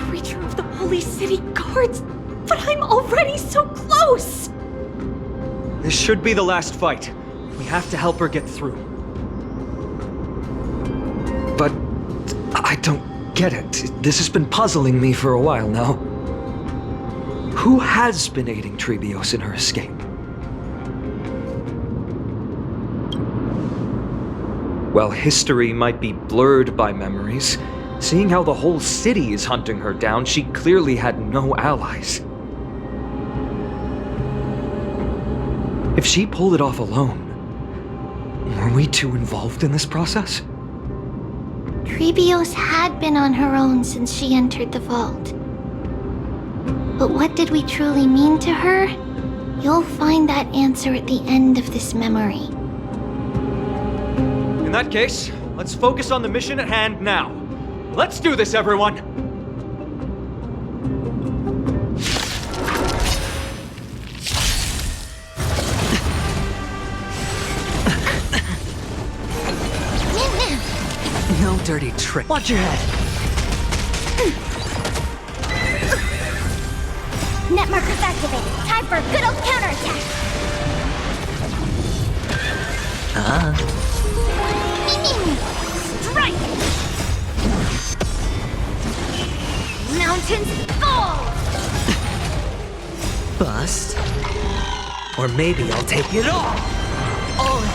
creature of the Holy City guards, but I'm already so close! This should be the last fight. We have to help her get through. But I don't get it. This has been puzzling me for a while now. Who has been aiding Trebios in her escape? While history might be blurred by memories, seeing how the whole city is hunting her down, she clearly had no allies. If she pulled it off alone, were we too involved in this process? Trebios had been on her own since she entered the vault. But what did we truly mean to her? You'll find that answer at the end of this memory. In that case, let's focus on the mission at hand now. Let's do this, everyone! No dirty trick. Watch your head. Net markers activated. Time for a good old counterattack. Strike! Mountains fall! Bust. Or maybe I'll take it all. All in.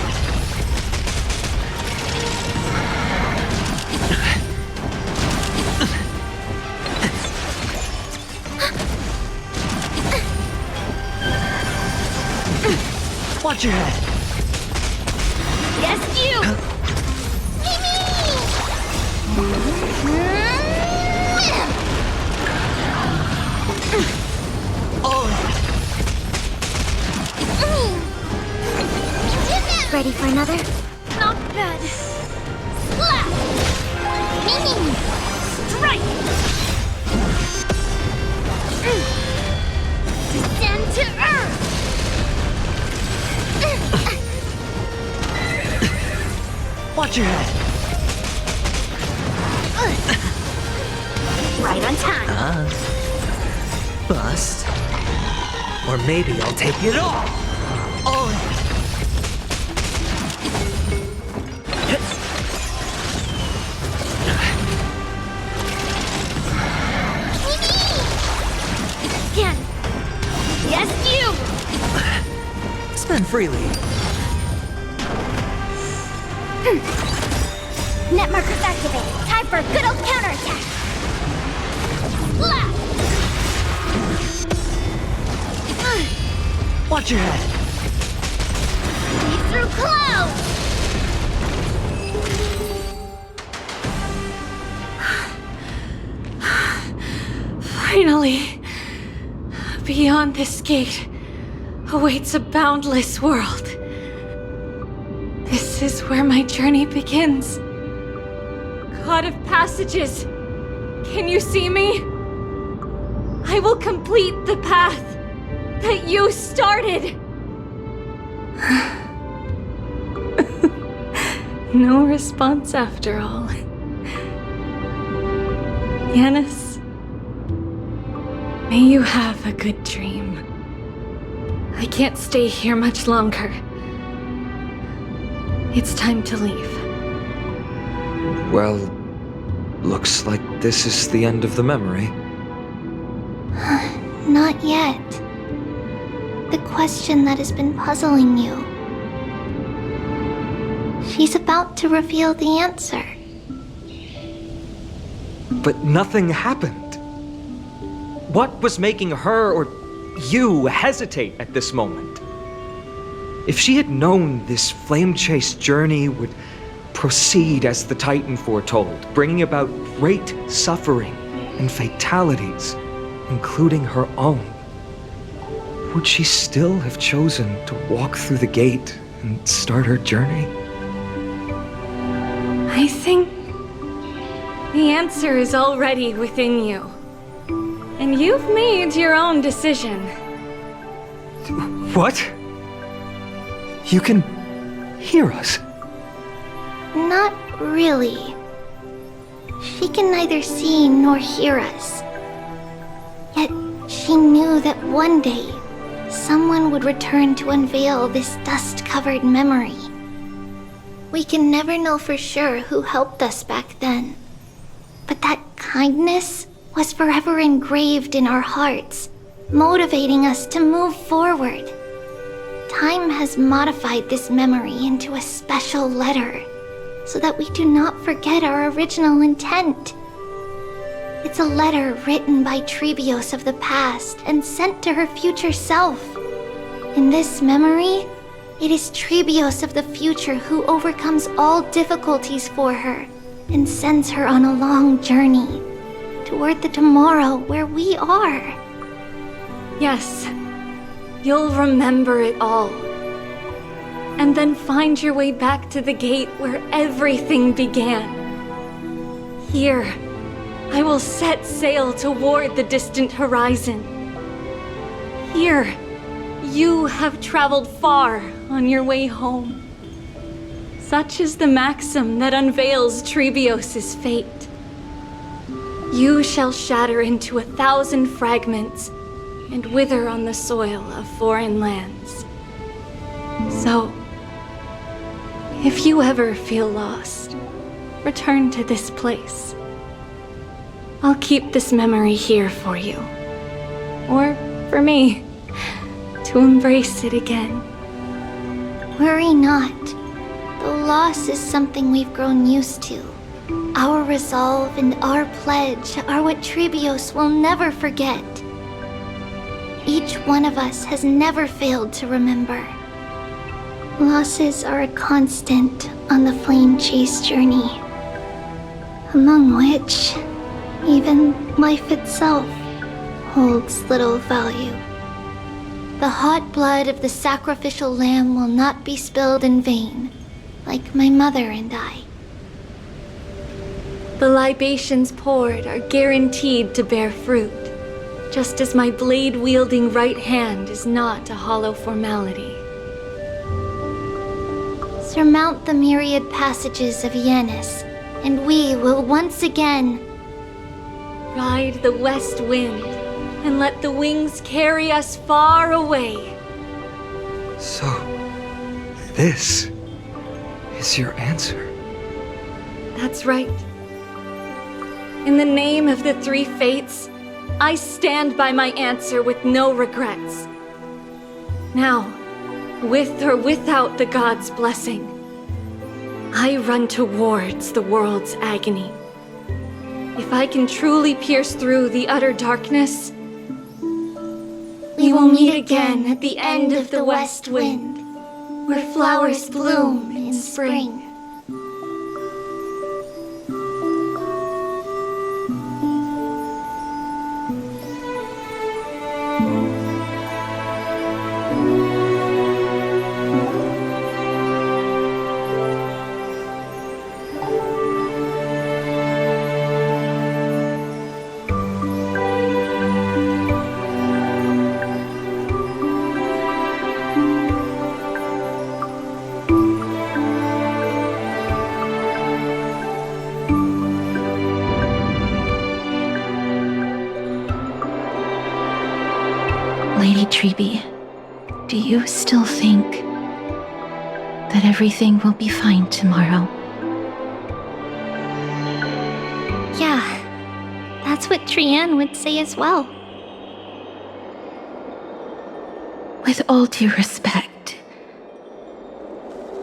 Watch your head. Yes, you! All in. Ready for another? Not bad. Slap! Strike! Descend to earth! Watch your head. Right on time. Bust. Or maybe I'll take it all. All in. Again. Yes, you! Spend freely. Net markers activated. Time for a good old counterattack. Slap! Watch your head. See through clouds! Finally, beyond this gate awaits a boundless world. This is where my journey begins. God of Passages, can you see me? I will complete the path that you started. No response after all. Yanis, may you have a good dream. I can't stay here much longer. It's time to leave. Well, looks like this is the end of the memory. Not yet. The question that has been puzzling you. She's about to reveal the answer. But nothing happened. What was making her or you hesitate at this moment? If she had known this flame-chased journey would proceed as the Titan foretold, bringing about great suffering and fatalities, including her own, would she still have chosen to walk through the gate and start her journey? I think the answer is already within you. And you've made your own decision. What? You can hear us? Not really. She can neither see nor hear us. Yet she knew that one day, someone would return to unveil this dust-covered memory. We can never know for sure who helped us back then. But that kindness was forever engraved in our hearts, motivating us to move forward. Time has modified this memory into a special letter, so that we do not forget our original intent. It's a letter written by Trebios of the past and sent to her future self. In this memory, it is Trebios of the future who overcomes all difficulties for her and sends her on a long journey toward the tomorrow where we are. Yes, you'll remember it all. And then find your way back to the gate where everything began. Here, I will set sail toward the distant horizon. Here, you have traveled far on your way home. Such is the maxim that unveils Trebios' fate. You shall shatter into 1,000 fragments and wither on the soil of foreign lands. So, if you ever feel lost, return to this place. I'll keep this memory here for you. Or for me, to embrace it again. Worry not. Though loss is something we've grown used to, our resolve and our pledge are what Trebios will never forget. Each one of us has never failed to remember. Losses are a constant on the Flame Chase journey, among which even life itself holds little value. The hot blood of the sacrificial lamb will not be spilled in vain, like my mother and I. The libations poured are guaranteed to bear fruit, just as my blade-wielding right hand is not a hollow formality. Surmount the myriad passages of Yanis, and we will once again ride the west wind and let the wings carry us far away. So, this is your answer? That's right. In the name of the three fates, I stand by my answer with no regrets. Now, with or without the god's blessing, I run towards the world's agony. If I can truly pierce through the utter darkness, we will meet again at the end of the west wind, where flowers bloom in spring. Lady Trebi, do you still think that everything will be fine tomorrow? Yeah, that's what Trianne would say as well. With all due respect,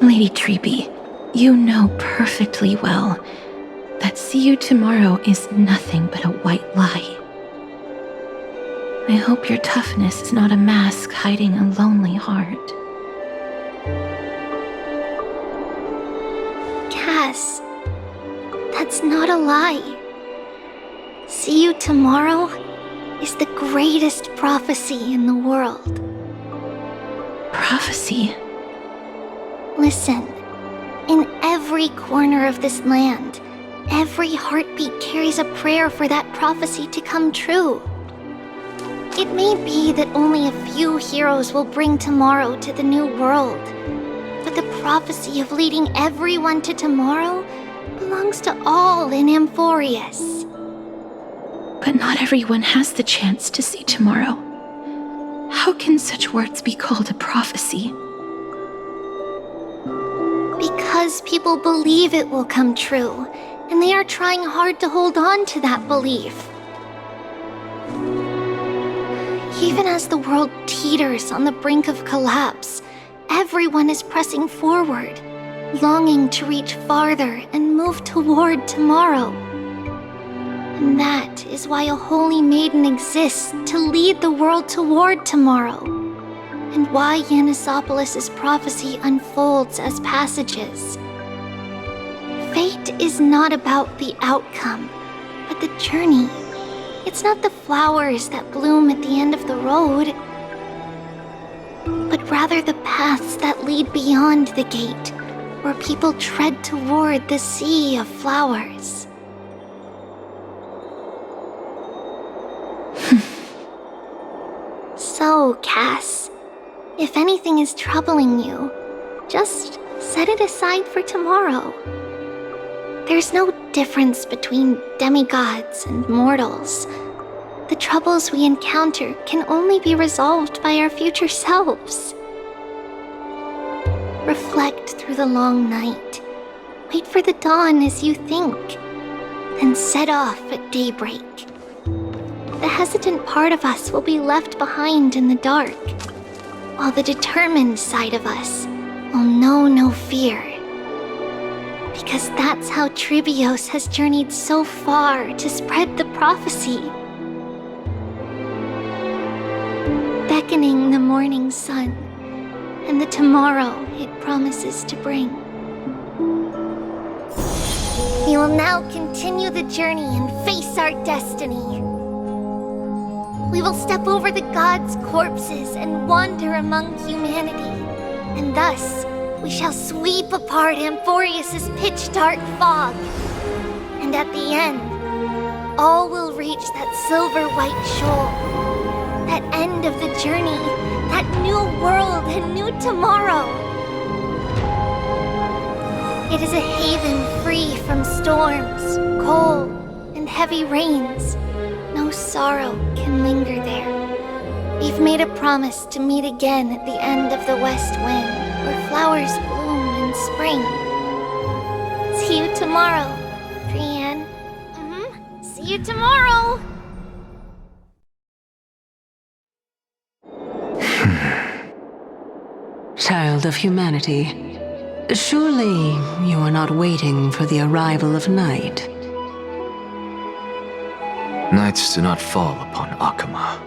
Lady Trebi, you know perfectly well that see you tomorrow is nothing but a white lie. I hope your toughness is not a mask hiding a lonely heart. Cass, that's not a lie. See you tomorrow is the greatest prophecy in the world. Prophecy? Listen, in every corner of this land, every heartbeat carries a prayer for that prophecy to come true. It may be that only a few heroes will bring tomorrow to the new world, but the prophecy of leading everyone to tomorrow belongs to all in Amphoreus. But not everyone has the chance to see tomorrow. How can such words be called a prophecy? Because people believe it will come true, and they are trying hard to hold on to that belief. Even as the world teeters on the brink of collapse, everyone is pressing forward, longing to reach farther and move toward tomorrow. And that is why a holy maiden exists to lead the world toward tomorrow, and why Yanisopolis' prophecy unfolds as passages. Fate is not about the outcome, but the journey. It's not the flowers that bloom at the end of the road, but rather the paths that lead beyond the gate, where people tread toward the sea of flowers. So, Cass, if anything is troubling you, just set it aside for tomorrow. There's no difference between demigods and mortals. The troubles we encounter can only be resolved by our future selves. Reflect through the long night. Wait for the dawn as you think, then set off at daybreak. The hesitant part of us will be left behind in the dark, while the determined side of us will know no fear. Because that's how Trivios has journeyed so far to spread the prophecy. Beckoning the morning sun, and the tomorrow it promises to bring. We will now continue the journey and face our destiny. We will step over the gods' corpses and wander among humanity, and thus we shall sweep apart Amphoreus' pitch-dark fog. And at the end, all will reach that silver-white shoal, that end of the journey, that new world and new tomorrow. It is a haven free from storms, cold, and heavy rains. No sorrow can linger there. We've made a promise to meet again at the end of the west wind, where flowers bloom in spring. See you tomorrow, Brienne. See you tomorrow! Child of humanity, surely you are not waiting for the arrival of night. Nights do not fall upon Akama.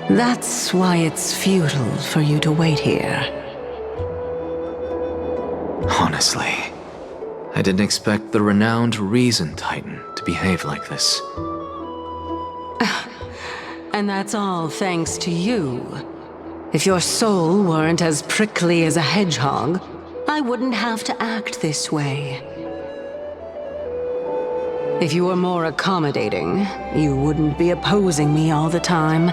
That's why it's futile for you to wait here. Honestly, I didn't expect the renowned Reason Titan to behave like this. And that's all thanks to you. If your soul weren't as prickly as a hedgehog, I wouldn't have to act this way. If you were more accommodating, you wouldn't be opposing me all the time,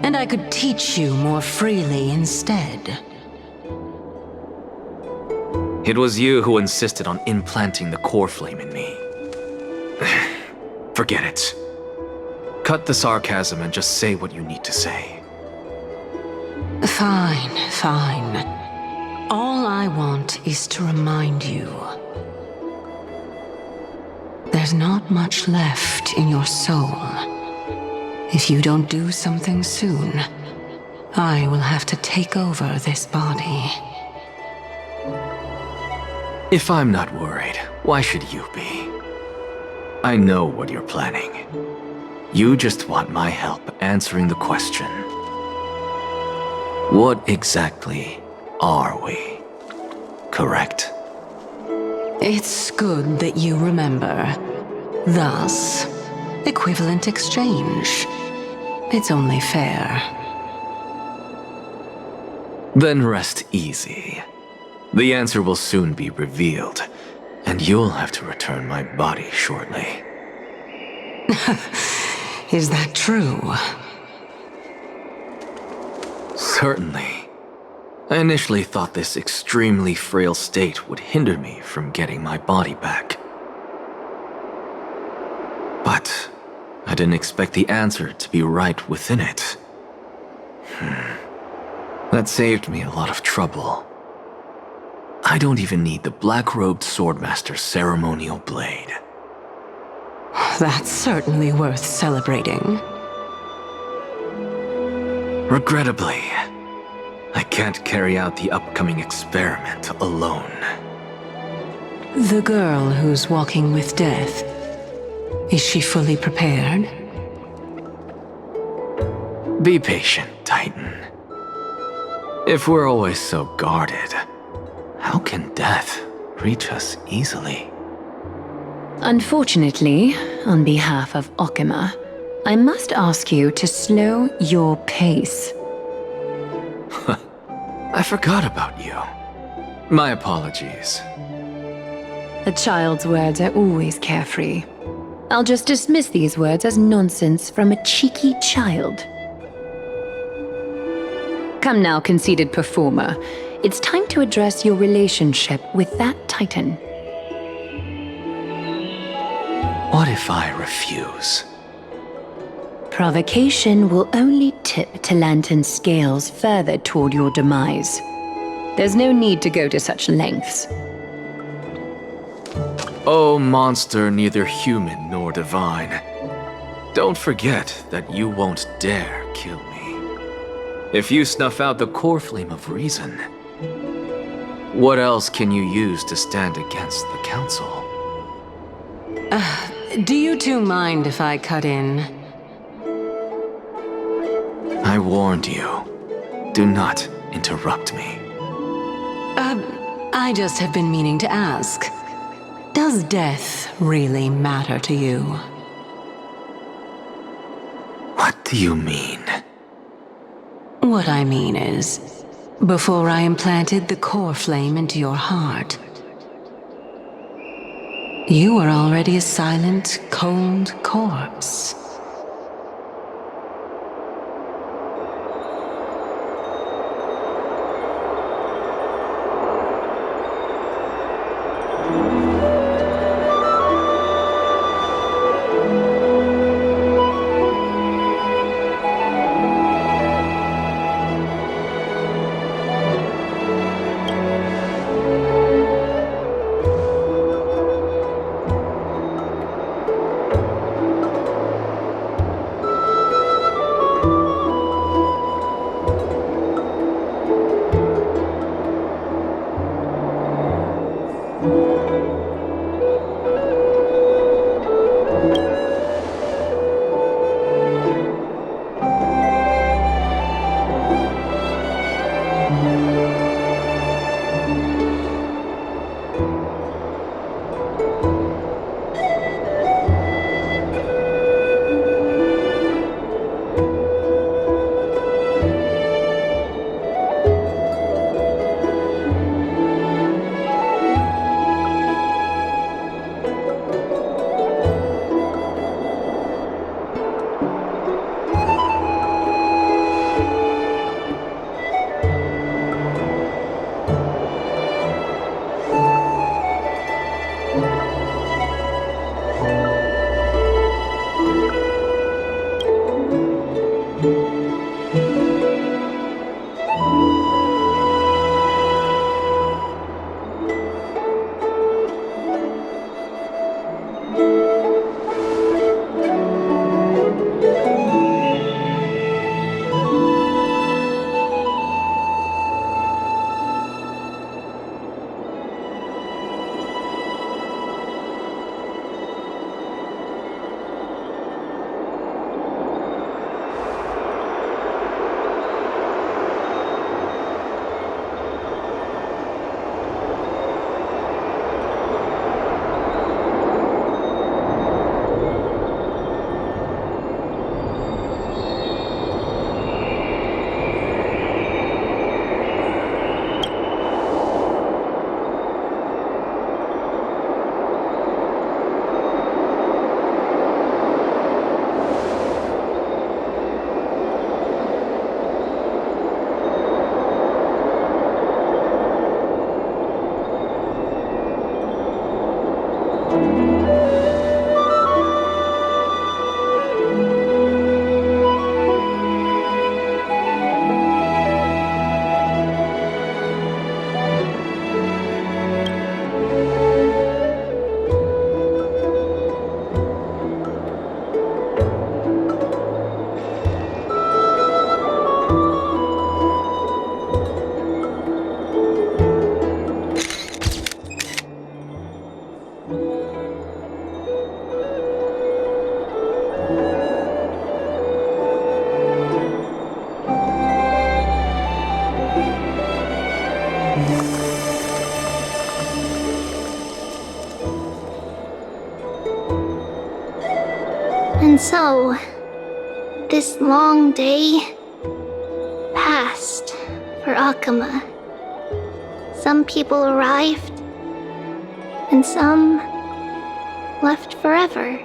and I could teach you more freely instead. It was you who insisted on implanting the core flame in me. Forget it. Cut the sarcasm and just say what you need to say. Fine, fine. All I want is to remind you. There's not much left in your soul. If you don't do something soon, I will have to take over this body. If I'm not worried, why should you be? I know what you're planning. You just want my help answering the question. What exactly are we? Correct? It's good that you remember. Thus, equivalent exchange. It's only fair. Then rest easy. The answer will soon be revealed, and you'll have to return my body shortly. Is that true? Certainly. I initially thought this extremely frail state would hinder me from getting my body back. But I didn't expect the answer to be right within it. That saved me a lot of trouble. I don't even need the black-robed swordmaster's ceremonial blade. That's certainly worth celebrating. Regrettably, I can't carry out the upcoming experiment alone. The girl who's walking with death, is she fully prepared? Be patient, Titan. If we're always so guarded, how can death reach us easily? Unfortunately, on behalf of Okima, I must ask you to slow your pace. I forgot about you. My apologies. A child's words are always carefree. I'll just dismiss these words as nonsense from a cheeky child. Come now, conceited performer. It's time to address your relationship with that Titan. What if I refuse? Provocation will only tip Talantan's scales further toward your demise. There's no need to go to such lengths. Oh, monster neither human nor divine. Don't forget that you won't dare kill me. If you snuff out the core flame of reason, what else can you use to stand against the Council? Do you two mind if I cut in? I warned you. Do not interrupt me. I just have been meaning to ask. Does death really matter to you? What do you mean? What I mean is, before I implanted the core flame into your heart, you were already a silent, cold corpse. So, this long day passed for Akama. Some people arrived, and some left forever.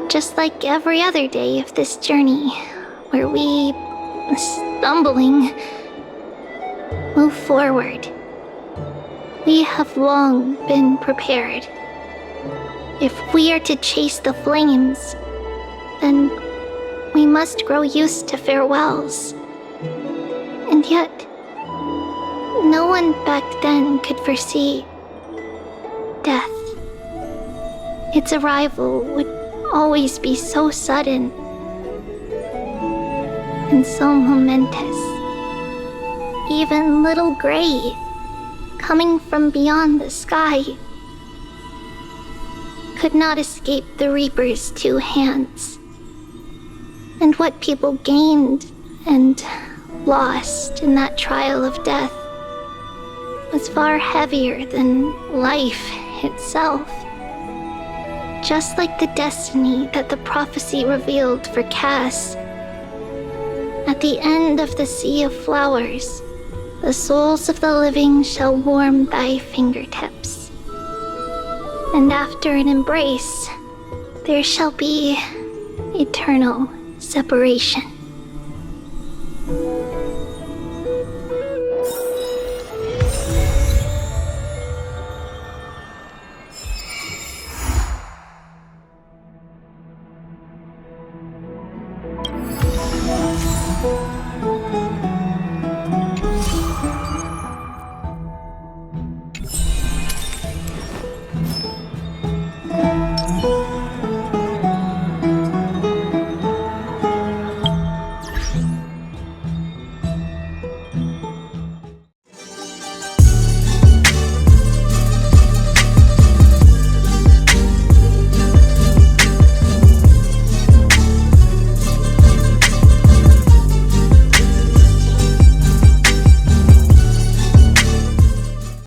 Just like every other day of this journey, where we, stumbling, move forward. We have long been prepared. If we are to chase the flames, then we must grow used to farewells. And yet, no one back then could foresee death. Its arrival would always be so sudden and so momentous. Even little Gray, coming from beyond the sky, could not escape the Reaper's two hands. And what people gained and lost in that trial of death was far heavier than life itself. Just like the destiny that the prophecy revealed for Cass. At the end of the Sea of Flowers, the souls of the living shall warm thy fingertips. And after an embrace, there shall be eternal separation.